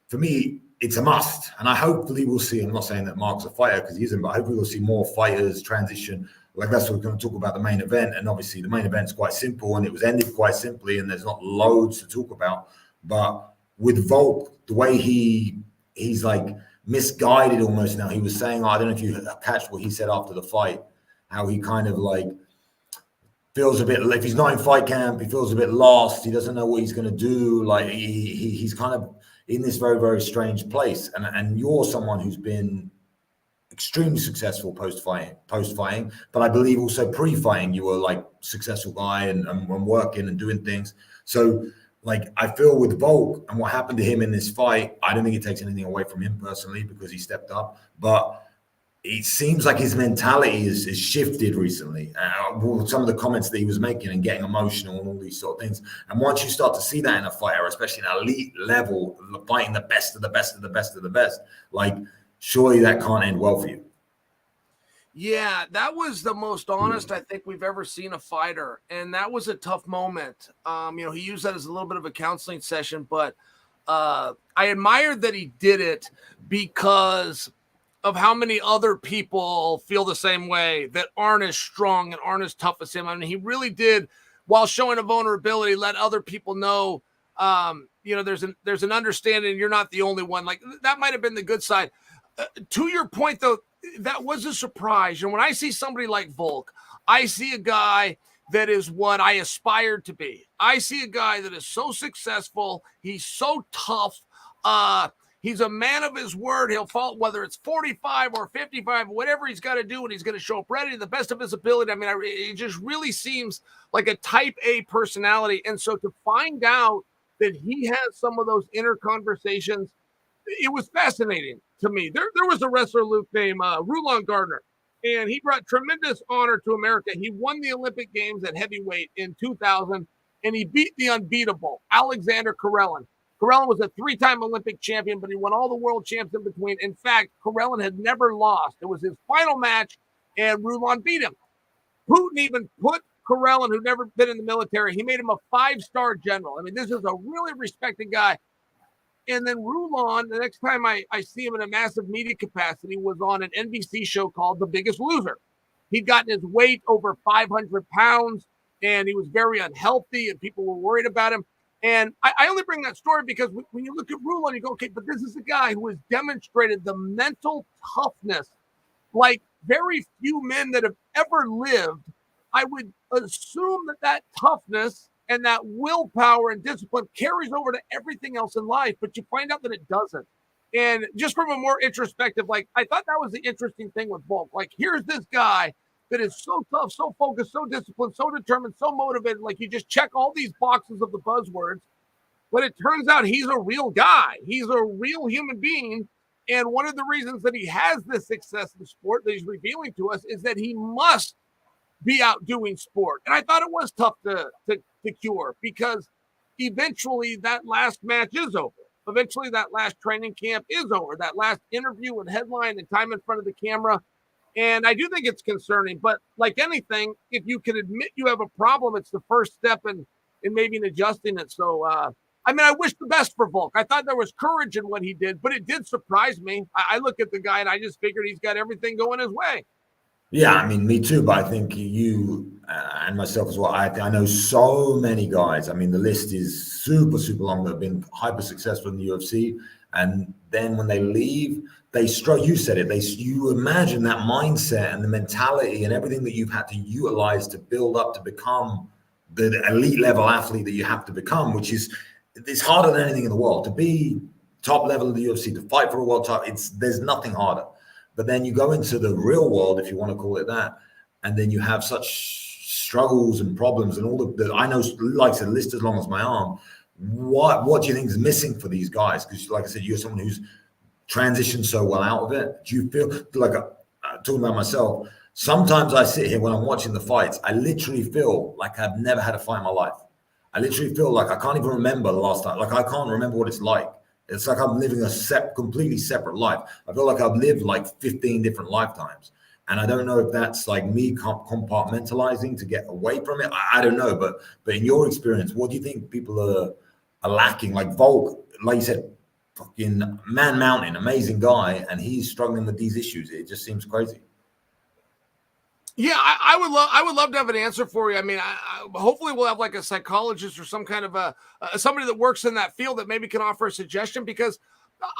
for me, it's a must, and I hopefully we'll see. I'm not saying that Marc's a fighter because he isn't, but hopefully we'll see more fighters transition. Like that's what we're going to talk about the main event, and obviously the main event's quite simple, and it was ended quite simply, and there's not loads to talk about. But with Volk, the way he's like misguided almost now. He was saying, I don't know if you catch what he said after the fight, how he kind of like feels a bit, if he's not in fight camp, he feels a bit lost. He doesn't know what he's going to do. Like he's kind of in this very, very strange place. And you're someone who's been extremely successful post-fighting, but I believe also pre-fighting, you were like successful guy and working and doing things. So like, I feel with Volk and what happened to him in this fight, I don't think it takes anything away from him personally because he stepped up, but it seems like his mentality is shifted recently. Some of the comments that he was making and getting emotional and all these sort of things. And once you start to see that in a fighter, especially an elite level, fighting the best of the best of the best of the best, like surely that can't end well for you. Yeah, that was the most honest I think we've ever seen a fighter. And that was a tough moment. He used that as a little bit of a counseling session, but I admired that he did it because of how many other people feel the same way that aren't as strong and aren't as tough as him. I mean, he really did, while showing a vulnerability, let other people know, there's an understanding you're not the only one. Like that might have been the good side. To your point, though, that was a surprise. And when I see somebody like Volk, I see a guy that is what I aspired to be. I see a guy that is so successful. He's so tough. He's a man of his word. He'll fall, whether it's 45 or 55, whatever he's got to do, and he's going to show up ready to the best of his ability. I mean, it just really seems like a type A personality. And so to find out that he has some of those inner conversations, it was fascinating to me. There was a wrestler, Luke, named Rulon Gardner, and he brought tremendous honor to America. He won the Olympic Games at heavyweight in 2000, and he beat the unbeatable Alexander Karelin. Karelin was a three-time Olympic champion, but he won all the world champs in between. In fact, Karelin had never lost. It was his final match, and Rulon beat him. Putin even put Karelin, who'd never been in the military, he made him a 5-star general. I mean, this is a really respected guy. And then Rulon, the next time I see him in a massive media capacity, was on an NBC show called The Biggest Loser. He'd gotten his weight over 500 pounds, and he was very unhealthy, and people were worried about him. And I only bring that story because when you look at Rulon, you go, okay, but this is a guy who has demonstrated the mental toughness like very few men that have ever lived. I would assume that toughness and that willpower and discipline carries over to everything else in life, but you find out that it doesn't. And just from a more introspective, like, I thought that was the interesting thing with Volk. Like, here's this guy that is so tough, so focused, so disciplined, so determined, so motivated. Like, you just check all these boxes of the buzzwords, but it turns out he's a real guy. He's a real human being. And one of the reasons that he has this success in sport that he's revealing to us is that he must be out doing sport. And I thought it was tough to cure, because eventually that last match is over. Eventually that last training camp is over. That last interview and headline and time in front of the camera, And I do think it's concerning, but like anything, if you can admit you have a problem, it's the first step in maybe in adjusting it. So, I mean, I wish the best for Volk. I thought there was courage in what he did, but it did surprise me. I look at the guy and I just figured he's got everything going his way. Yeah, I mean, me too. But I think you and myself as well. I know so many guys. I mean, the list is super, super long that have been hyper successful in the UFC, and then when they leave, they struggle. You said it. You imagine that mindset and the mentality and everything that you've had to utilize to build up to become the elite level athlete that you have to become, which is it's harder than anything in the world to be top level of the UFC, to fight for a world title. There's nothing harder. But then you go into the real world, if you want to call it that, and then you have such struggles and problems and all the I know, like I said, list as long as my arm. What do you think is missing for these guys? Because, like I said, you're someone who's transitioned so well out of it. Do you feel like, talking about myself, sometimes I sit here when I'm watching the fights, I literally feel like I've never had a fight in my life. I literally feel like I can't even remember the last time. Like I can't remember what it's like. It's like I'm living a completely separate life. I feel like I've lived like 15 different lifetimes. And I don't know if that's like me compartmentalizing to get away from it. I don't know. But in your experience, what do you think people are lacking? Like Volk, like you said, fucking man mountain, amazing guy. And he's struggling with these issues. It just seems crazy. Yeah, I would love to have an answer for you. I mean, hopefully we'll have like a psychologist or some kind of somebody that works in that field that maybe can offer a suggestion, because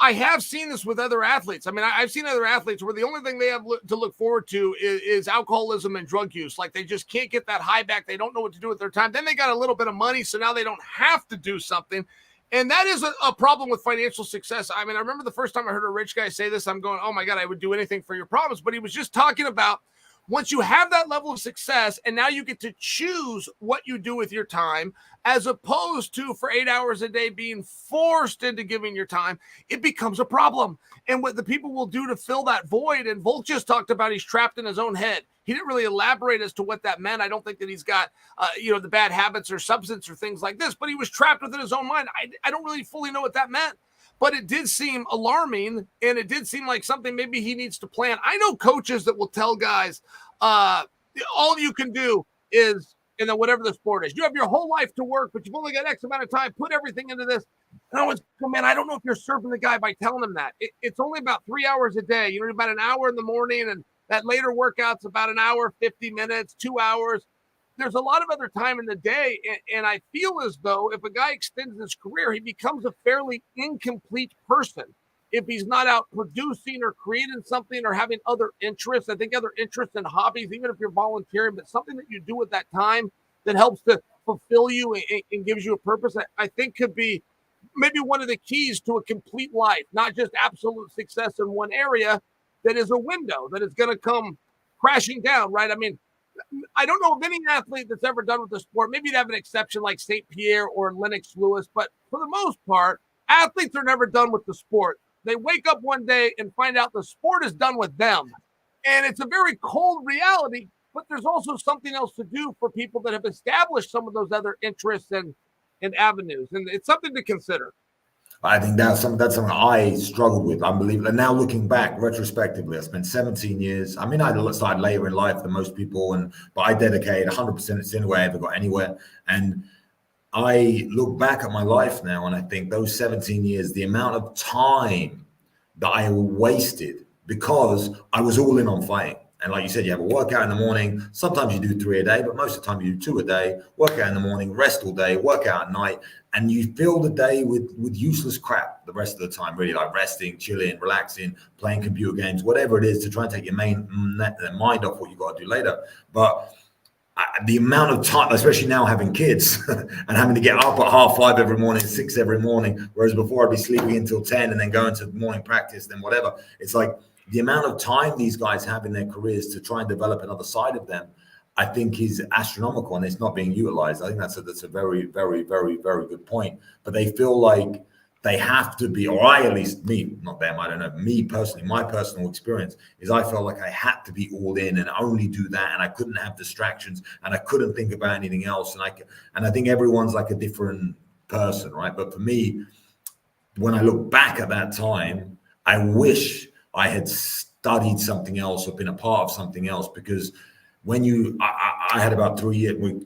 I have seen this with other athletes. I mean, I've seen other athletes where the only thing they have to look forward to is alcoholism and drug use. Like they just can't get that high back. They don't know what to do with their time. Then they got a little bit of money, so now they don't have to do something. And that is a problem with financial success. I mean, I remember the first time I heard a rich guy say this, I'm going, oh my God, I would do anything for your problems. But he was just talking about once you have that level of success and now you get to choose what you do with your time, as opposed to for 8 hours a day being forced into giving your time, it becomes a problem. And what the people will do to fill that void, and Volk just talked about he's trapped in his own head. He didn't really elaborate as to what that meant. I don't think that he's got, the bad habits or substance or things like this, but he was trapped within his own mind. I don't really fully know what that meant. But it did seem alarming, and it did seem like something maybe he needs to plan. I know coaches that will tell guys, all you can do is, and then whatever the sport is, you have your whole life to work, but you've only got X amount of time. Put everything into this. And I was, man, I don't know if you're serving the guy by telling him that. It's only about 3 hours a day. You know, about an hour in the morning, and that later workout's about an hour, 50 minutes, 2 hours. There's a lot of other time in the day, and I feel as though if a guy extends his career, he becomes a fairly incomplete person if he's not out producing or creating something or having other interests. I think other interests and hobbies, even if you're volunteering, but something that you do with that time that helps to fulfill you and gives you a purpose, I think could be maybe one of the keys to a complete life, not just absolute success in one area that is a window that is going to come crashing down, right? I mean, I don't know of any athlete that's ever done with the sport. Maybe you'd have an exception like St. Pierre or Lennox Lewis, but for the most part, athletes are never done with the sport. They wake up one day and find out the sport is done with them. And it's a very cold reality, but there's also something else to do for people that have established some of those other interests and avenues. And it's something to consider. I think that's something I struggled with, unbelievable. And now looking back, retrospectively, I spent 17 years. I mean, I started later in life than most people, but I dedicated 100%. It's the only way I ever got anywhere. And I look back at my life now, and I think those 17 years, the amount of time that I wasted because I was all in on fighting. And like you said, you have a workout in the morning. Sometimes you do 3 a day, but most of the time you do 2 a day. Workout in the morning, rest all day, workout at night. And you fill the day with useless crap the rest of the time, really, like resting, chilling, relaxing, playing computer games, whatever it is to try and take your mind off what you got to do later. But the amount of time, especially now having kids and having to get up at 5:30 every morning, 6 every morning, whereas before I'd be sleeping until 10 and then going to morning practice, then whatever. It's like the amount of time these guys have in their careers to try and develop another side of them, I think is astronomical, and it's not being utilized. I think that's a very, very, very, very good point. But they feel like they have to be, or I, at least me, not them, I don't know, me personally, my personal experience is I felt like I had to be all in and only do that, and I couldn't have distractions, and I couldn't think about anything else. And I think everyone's like a different person, right? But for me, when I look back at that time, I wish I had studied something else or been a part of something else. Because when I had about 3 years, we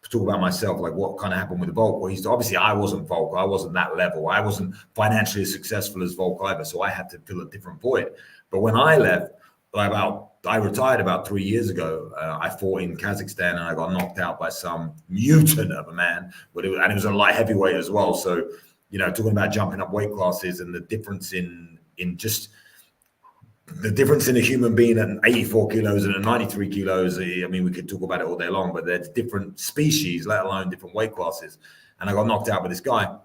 talk about myself, like what kind of happened with Volk. Well, obviously I wasn't Volk. I wasn't that level. I wasn't financially as successful as Volk either. So I had to fill a different void. But when I left, I retired about 3 years ago. I fought in Kazakhstan and I got knocked out by some mutant of a man, but it was a light heavyweight as well. So, talking about jumping up weight classes and the difference in just the difference in a human being at 84 kilos and at 93 kilos. I mean, we could talk about it all day long, but there's different species, let alone different weight classes. And I got knocked out by this guy.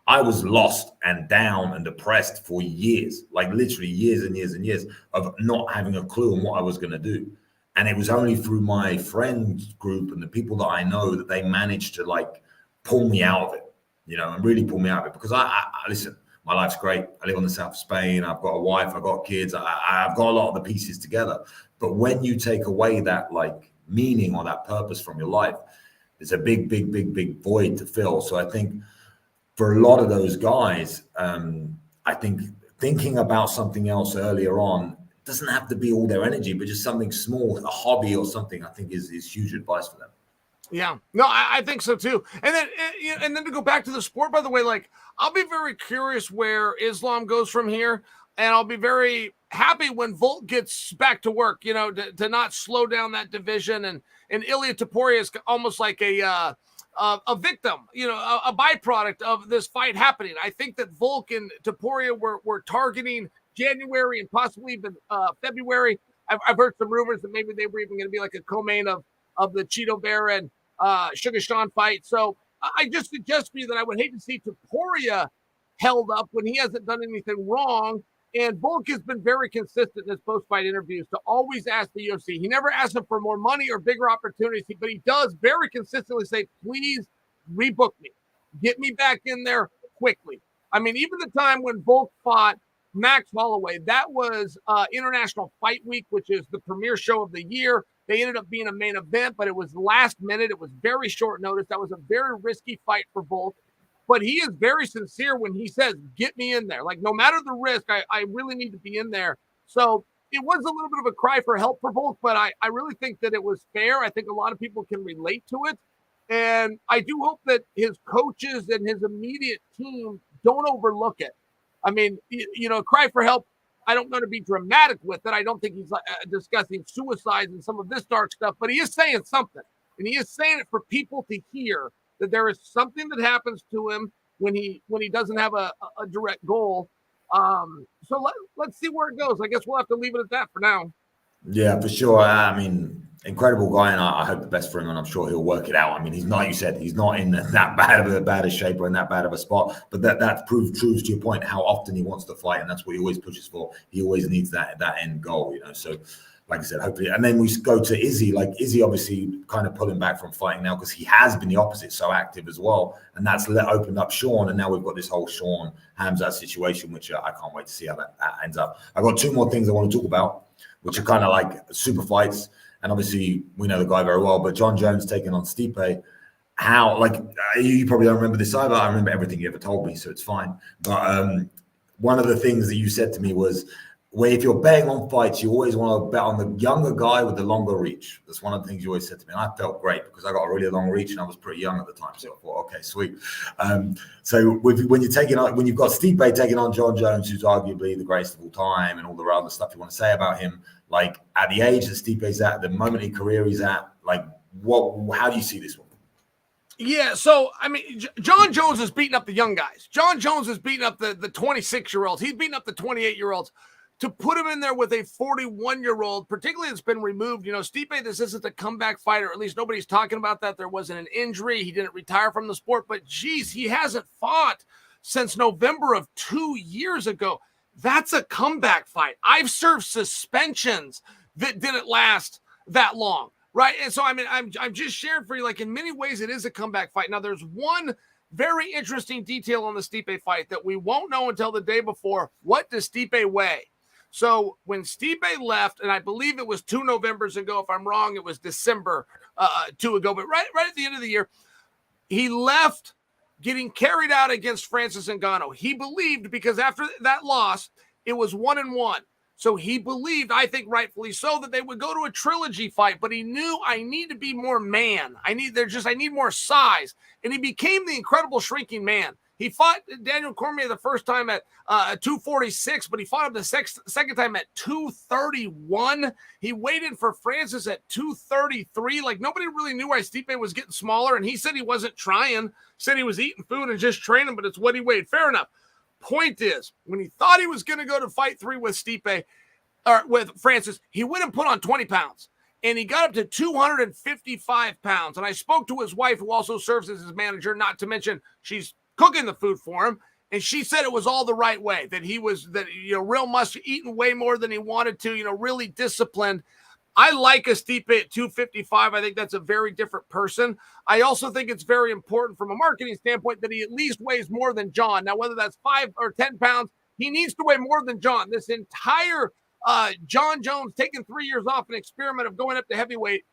I was lost and down and depressed for years, like literally years and years and years of not having a clue on what I was going to do. And it was only through my friend group and the people that I know that they managed to like pull me out of it, and really pull me out of it. Because I listen, my life's great. I live on the south of Spain. I've got a wife. I've got kids. I've got a lot of the pieces together. But when you take away that like meaning or that purpose from your life, it's a big, big, big, big void to fill. So I think for a lot of those guys, I think thinking about something else earlier on doesn't have to be all their energy, but just something small, a hobby or something, I think is huge advice for them. Yeah, no, I think so too. And then to go back to the sport, by the way, like I'll be very curious where Islam goes from here, and I'll be very happy when Volk gets back to work. To not slow down that division, and Ilia Topuria is almost like a victim, a byproduct of this fight happening. I think that Volk and Topuria were targeting January and possibly even February. I've heard some rumors that maybe they were even going to be like a co-main of the Cheeto Bear and Sugar Sean fight. So I just suggest to you that I would hate to see Topuria held up when he hasn't done anything wrong. And Volk has been very consistent in his post-fight interviews to always ask the UFC. He never asks them for more money or bigger opportunities, but he does very consistently say, please rebook me. Get me back in there quickly. I mean, even the time when Volk fought Max Holloway, that was International Fight Week, which is the premier show of the year. They ended up being a main event, but it was last minute. It was very short notice. That was a very risky fight for Volk. But he is very sincere when he says, get me in there. Like, no matter the risk, I really need to be in there. So it was a little bit of a cry for help for Volk, but I really think that it was fair. I think a lot of people can relate to it. And I do hope that his coaches and his immediate team don't overlook it. I mean, cry for help. I don't want to be dramatic with it. I don't think he's discussing suicides and some of this dark stuff, but he is saying something. And he is saying it for people to hear that there is something that happens to him when he doesn't have a direct goal. So let's see where it goes. I guess we'll have to leave it at that for now. Yeah, for sure. I mean, incredible guy, and I hope the best for him, and I'm sure he'll work it out. I mean, he's not, you said, he's not in that bad a shape or in that bad of a spot, but that proves to your point how often he wants to fight, and that's what he always pushes for. He always needs that end goal, So, like I said, hopefully, and then we go to Izzy. Like Izzy, obviously, kind of pulling back from fighting now because he has been the opposite, so active as well, and that's opened up Sean, and now we've got this whole Sean Khamzat situation, which I can't wait to see how that ends up. I've got two more things I want to talk about, which are kind of like super fights. And obviously, we know the guy very well, but John Jones taking on Stipe. How, like, you probably don't remember this either. I remember everything you ever told me, so it's fine. But one of the things that you said to me was, well, if you're betting on fights, you always want to bet on the younger guy with the longer reach. That's one of the things you always said to me. And I felt great because I got a really long reach and I was pretty young at the time. So I thought, okay, sweet. So when you've got Stipe taking on John Jones, who's arguably the greatest of all time, and all the other stuff you want to say about him, like at the age that Stipe's at, the moment in career he's at, like how do you see this one? Yeah, so, I mean, John Jones is beating up the young guys. John Jones is beating up the 26-year-olds. He's beating up the 28-year-olds. To put him in there with a 41-year-old, particularly that's been removed, Stipe, this isn't a comeback fighter, or at least nobody's talking about that. There wasn't an injury. He didn't retire from the sport, but geez, he hasn't fought since November of 2 years ago. That's a comeback fight. I've served suspensions that didn't last that long, right? And so, I mean, I'm just sharing for you, like, in many ways, it is a comeback fight. Now, there's one very interesting detail on the Stipe fight that we won't know until the day before. What does Stipe weigh? So when Stipe left, and I believe it was 2 Novembers ago, if I'm wrong, it was December 2 ago, but right at the end of the year, he left getting carried out against Francis Ngannou. He believed, because after that loss, it was 1-1. So he believed, I think rightfully so, that they would go to a trilogy fight, but he knew I need to be more man. I need more size. And he became the incredible shrinking man. He fought Daniel Cormier the first time at 246, but he fought him the second time at 231. He weighed in for Francis at 233. Like, nobody really knew why Stipe was getting smaller, and he said he wasn't trying. Said he was eating food and just training, but it's what he weighed. Fair enough. Point is, when he thought he was going to go to fight 3 with Stipe, or with Francis, he went and put on 20 pounds. And he got up to 255 pounds. And I spoke to his wife, who also serves as his manager, not to mention she's cooking the food for him. And she said it was all the right way, that he was, real muscle, eating way more than he wanted to, really disciplined. I like a Stipe at 255. I think that's a very different person. I also think it's very important from a marketing standpoint that he at least weighs more than John. Now, whether that's 5 or 10 pounds, he needs to weigh more than John. This entire John Jones taking 3 years off an experiment of going up to heavyweight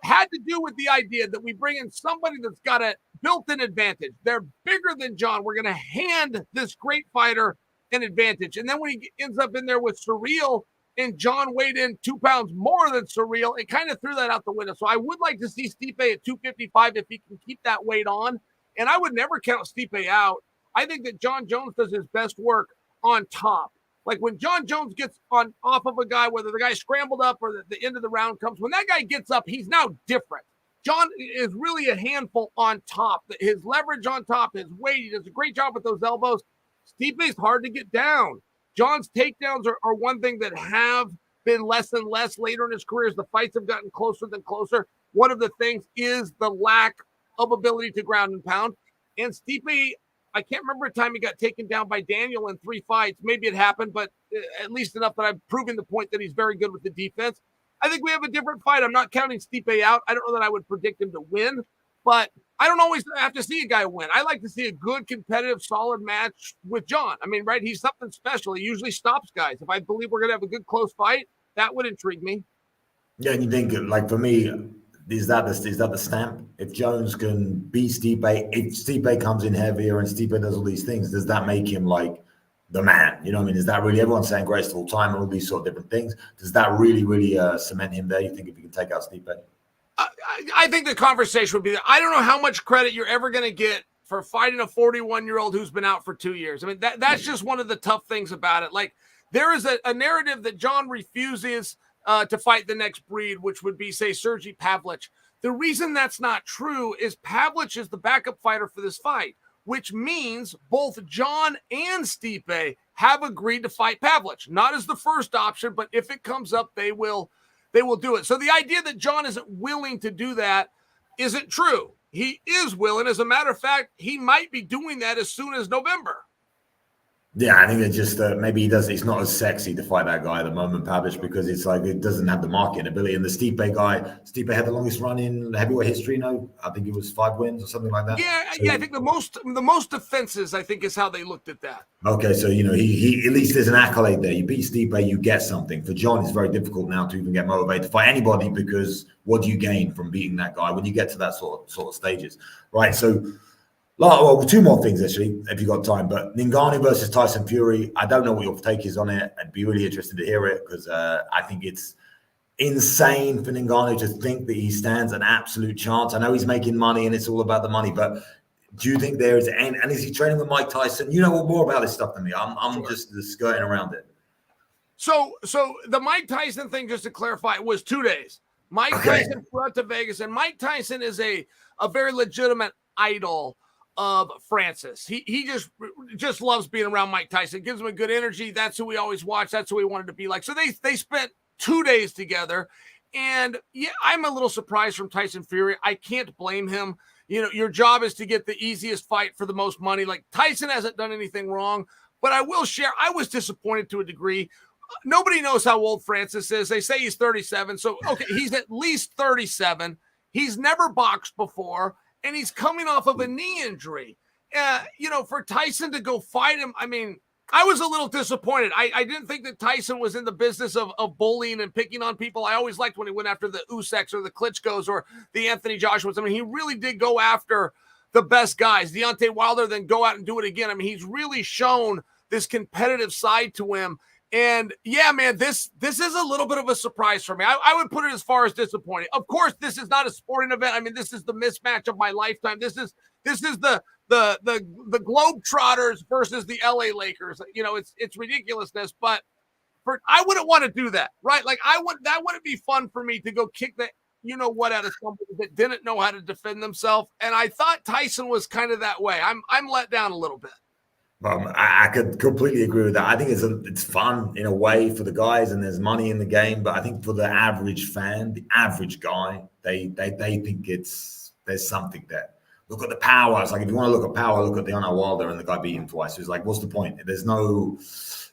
had to do with the idea that we bring in somebody that's got a built-in advantage. They're bigger than John. We're going to hand this great fighter an advantage. And then when he ends up in there with Surreal, and John weighed in 2 pounds more than Surreal, it kind of threw that out the window. So I would like to see Stipe at 255 if he can keep that weight on. And I would never count Stipe out. I think that John Jones does his best work on top. Like when John Jones gets off of a guy, whether the guy scrambled up or the end of the round comes, when that guy gets up, he's now different. John is really a handful on top. His leverage on top, his weight, he does a great job with those elbows. Stipe's hard to get down. John's takedowns are one thing that have been less and less later in his career as the fights have gotten closer than closer. One of the things is the lack of ability to ground and pound. And Stipe, I can't remember a time he got taken down by Daniel in 3 fights. Maybe it happened, but at least enough that I've proven the point that he's very good with the defense. I think we have a different fight. I'm not counting Stipe out. I don't know that I would predict him to win, but I don't always have to see a guy win. I like to see a good, competitive, solid match with John. I mean, right? He's something special. He usually stops guys. If I believe we're going to have a good, close fight, that would intrigue me. Yeah, and you think, like, for me, is that the stamp? If Jones can beat Stipe, if Stipe comes in heavier and Stipe does all these things, does that make him like the man? You know what I mean? Is that really, everyone's saying greatest of all time and all these sort of different things? Does that really cement him there? You think if you can take out Stipe? I think the conversation would be that I don't know how much credit you're ever going to get for fighting a 41-year-old who's been out for 2 years. I mean, that's just one of the tough things about it. Like, there is a narrative that John refuses to fight the next breed, which would be, say, Sergey Pavlich. The reason that's not true is Pavlich is the backup fighter for this fight, which means both John and Stipe have agreed to fight Pavlich. Not as the first option, but if it comes up, they will do it. So the idea that John isn't willing to do that isn't true. He is willing. As a matter of fact, he might be doing that as soon as November. Yeah, I think it's just maybe it's not as sexy to fight that guy at the moment, Pavlich, because it's like it doesn't have the marketing ability. And the Stipe had the longest run in heavyweight history. No, I think it was 5 wins or something like that. Yeah, I think the most defenses, I think, is how they looked at that. Okay, so he at least there's an accolade there. You beat Stipe, you get something. For John, it's very difficult now to even get motivated to fight anybody, because what do you gain from beating that guy when you get to that sort of stages, right? So. Well, 2 more things, actually, if you've got time. But Ngannou versus Tyson Fury, I don't know what your take is on it. I'd be really interested to hear it, because I think it's insane for Ngannou to think that he stands an absolute chance. I know he's making money and it's all about the money, but do you think there is, and is he training with Mike Tyson? You know more about this stuff than me. I'm sure. Just skirting around it. So the Mike Tyson thing, just to clarify, was 2 days. Mike Tyson flew out to Vegas, and Mike Tyson is a very legitimate idol of Francis. He just loves being around Mike Tyson. It gives him a good energy. That's who we always watch. That's who he wanted to be like. So they spent 2 days together. And yeah, I'm a little surprised from Tyson Fury. I can't blame him. Your job is to get the easiest fight for the most money. Like, Tyson hasn't done anything wrong, but I will share, I was disappointed to a degree. Nobody knows how old Francis is. They say he's 37. So, okay, he's at least 37. He's never boxed before. And he's coming off of a knee injury. For Tyson to go fight him, I mean, I was a little disappointed. I didn't think that Tyson was in the business of bullying and picking on people. I always liked when he went after the Usyks or the Klitschko's or the Anthony Joshua's. I mean, he really did go after the best guys. Deontay Wilder, then go out and do it again. I mean, he's really shown this competitive side to him. And yeah, man, this is a little bit of a surprise for me. I would put it as far as disappointing. Of course, this is not a sporting event. I mean, this is the mismatch of my lifetime. This is the Globetrotters versus the LA Lakers. You know, it's ridiculousness, but I wouldn't want to do that, right? Like that wouldn't be fun for me to go kick the out of somebody that didn't know how to defend themselves. And I thought Tyson was kind of that way. I'm let down a little bit. I could completely agree with that. I think it's fun in a way for the guys, and there's money in the game. But I think for the average fan, the average guy, they think there's something there. Look at the power. It's like, if you want to look at power, look at Deontay Wilder and the guy beat him twice. It's like, what's the point? There's no,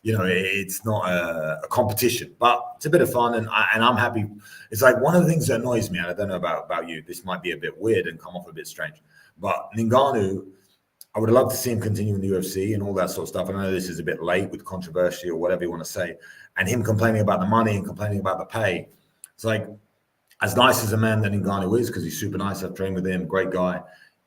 it's not a competition, but it's a bit of fun, and I'm happy. It's like one of the things that annoys me, and I don't know about you. This might be a bit weird and come off a bit strange, but Ngannou, I would love to see him continue in the UFC and all that sort of stuff. I know this is a bit late with controversy or whatever you want to say, and him complaining about the money and complaining about the pay. It's like, as nice as a man that Ngannou is, because he's super nice, I've trained with him, great guy.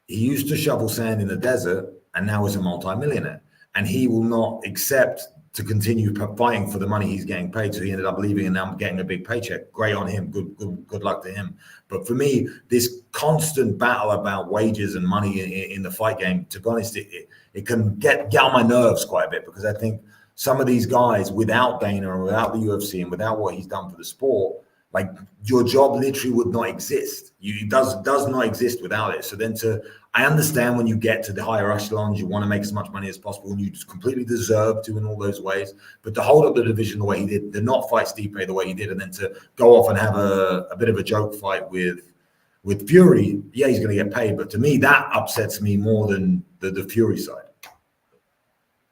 He used to shovel sand in the desert, and now he's a multimillionaire. And he will not accept to continue fighting for the money he's getting paid. So he ended up leaving and now getting a big paycheck. Great on him. Good luck to him. But for me, this constant battle about wages and money in the fight game, to be honest, it can get on my nerves quite a bit, because I think some of these guys, without Dana and without the UFC and without what he's done for the sport, like, your job literally would not exist. It does not exist without it. So then I understand when you get to the higher echelons, you want to make as much money as possible, and you just completely deserve to in all those ways. But to hold up the division the way he did, to not fight Stipe the way he did, and then to go off and have a bit of a joke fight with Fury, yeah, he's going to get paid. But to me, that upsets me more than the Fury side.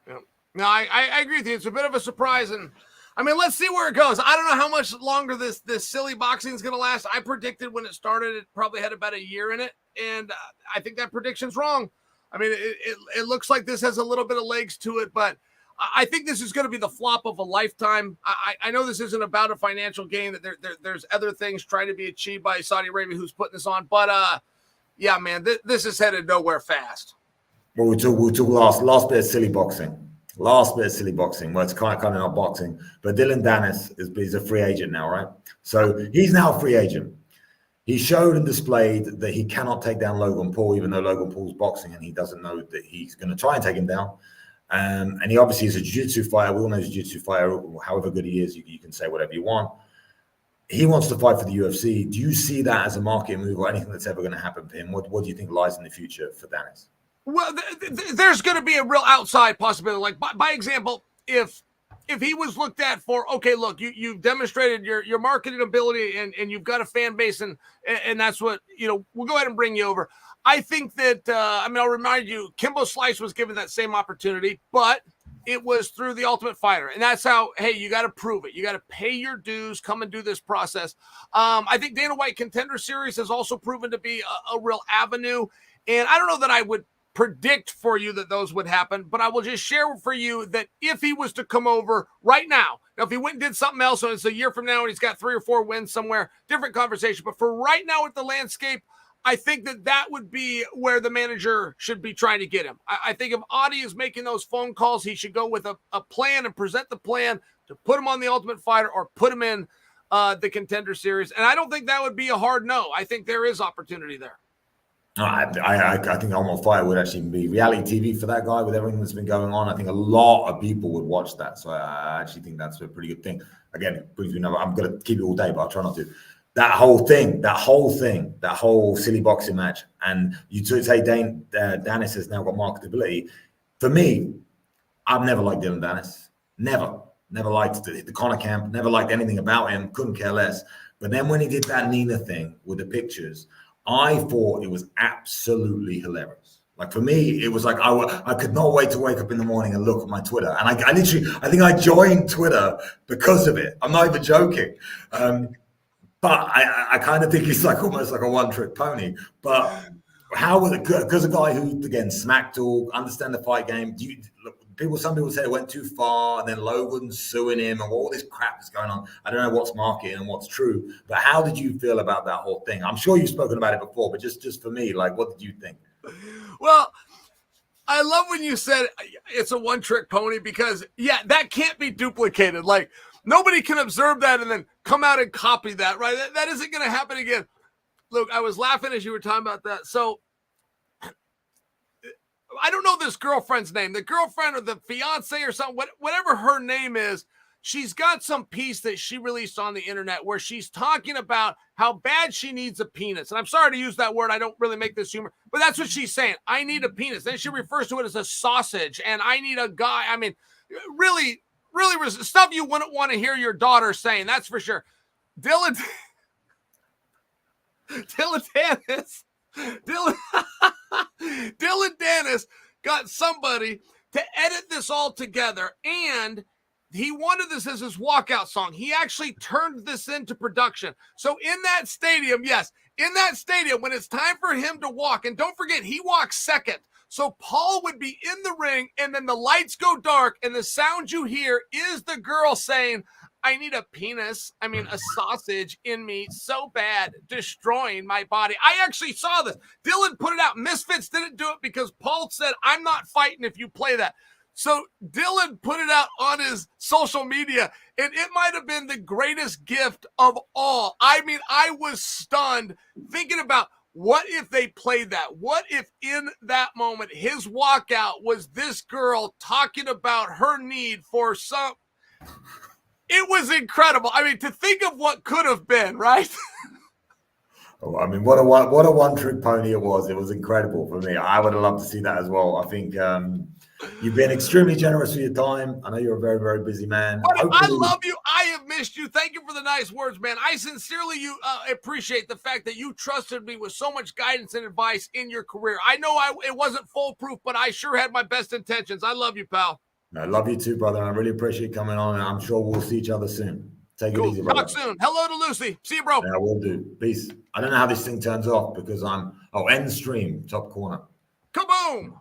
Yeah. No, I agree with you. It's a bit of a surprise, and I mean, let's see where it goes. I don't know how much longer this silly boxing is going to last. I predicted when it started, it probably had about a year in it, and I think that prediction's wrong. I mean, it looks like this has a little bit of legs to it, but I think this is going to be the flop of a lifetime. I know this isn't about a financial gain, that there's other things trying to be achieved by Saudi Arabia who's putting this on, but yeah, man, this is headed nowhere fast. Well, we'll talk last bit of silly boxing. Last bit of silly boxing. Well, it's kind of not boxing, but Dillon Dannis is a free agent now, right? So he's now a free agent. He showed and displayed that he cannot take down Logan Paul, even though Logan Paul's boxing, and he doesn't know that he's going to try and take him down. And he obviously is a jiu-jitsu fighter. We all know he's a jiu-jitsu fighter. However good he is, you can say whatever you want. He wants to fight for the UFC. Do you see that as a market move or anything that's ever going to happen for him? What do you think lies in the future for Dannis? Well, there's going to be a real outside possibility. Like, by example, if he was looked at for, okay, look, you've demonstrated your marketing ability and you've got a fan base, and that's what, we'll go ahead and bring you over. I think that, I'll remind you, Kimbo Slice was given that same opportunity, but it was through the Ultimate Fighter. And that's how, hey, you got to prove it. You got to pay your dues, come and do this process. I think Dana White Contender Series has also proven to be a real avenue. And I don't know that I would predict for you that those would happen, but I will just share for you that if he was to come over right now, if he went and did something else, and it's a year from now and he's got 3 or 4 wins somewhere, different conversation. But for right now with the landscape, I think that would be where the manager should be trying to get him. I think if Audi is making those phone calls, he should go with a plan and present the plan to put him on the Ultimate Fighter or put him in the Contender Series. And I don't think that would be a hard no. I think there is opportunity there. I think Ultimate Fighter would actually be reality TV for that guy with everything that's been going on. I think a lot of people would watch that. So I actually think that's a pretty good thing. Again, it brings me another. I'm going to keep it all day, but I'll try not to. That whole silly boxing match. And you say Dannis has now got marketability. For me, I've never liked Dillon Dannis. Never liked the Conor camp. Never liked anything about him. Couldn't care less. But then when he did that Nina thing with the pictures, I thought it was absolutely hilarious. Like, for me, it was like I could not wait to wake up in the morning and look at my Twitter. And I think I joined Twitter because of it. I'm not even joking. But I kind of think he's like almost like a one-trick pony. But how was it? Because a guy who, again, smack talk, understand the fight game. Some people say it went too far, and then Logan's suing him, and all this crap is going on. I don't know what's marketing and what's true. But how did you feel about that whole thing? I'm sure you've spoken about it before, but just for me, like, what did you think? Well, I love when you said it's a one-trick pony because, yeah, that can't be duplicated. Like, nobody can observe that and then come out and copy that, right? That isn't going to happen again. Look, I was laughing as you were talking about that. So, I don't know this girlfriend's name. The girlfriend or the fiance or something, whatever her name is, she's got some piece that she released on the internet where she's talking about how bad she needs a penis. And I'm sorry to use that word. I don't really make this humor, but that's what she's saying. I need a penis. Then she refers to it as a sausage, and I need a guy. I mean, really stuff you wouldn't want to hear your daughter saying. That's for sure. Dillon Dannis got somebody to edit this all together, and he wanted this as his walkout song. He actually turned this into production. So in that stadium, when it's time for him to walk, and don't forget, he walks second. So Paul would be in the ring, and then the lights go dark, and the sound you hear is the girl saying, I need a penis. I mean, a sausage in me so bad, destroying my body. I actually saw this. Dillon put it out. Misfits didn't do it because Paul said, I'm not fighting if you play that. So Dillon put it out on his social media, and it might have been the greatest gift of all. I mean, I was stunned thinking about what if they played that? What if in that moment his walkout was this girl talking about her need for some... It was incredible. I mean, to think of what could have been, right? Oh, I mean, what a one-trick pony it was. It was incredible for me. I would have loved to see that as well. I think you've been extremely generous with your time. I know you're a very, very busy man. Buddy, I love you. I have missed you. Thank you for the nice words, man. I sincerely appreciate the fact that you trusted me with so much guidance and advice in your career. I know it wasn't foolproof, but I sure had my best intentions. I love you, pal. I love you too, brother. I really appreciate coming on, and I'm sure we'll see each other soon. Take it easy, brother. Talk soon. Hello to Lucy. See you, bro. Yeah, I will do. Peace. I don't know how this thing turns off because end stream, top corner. Kaboom!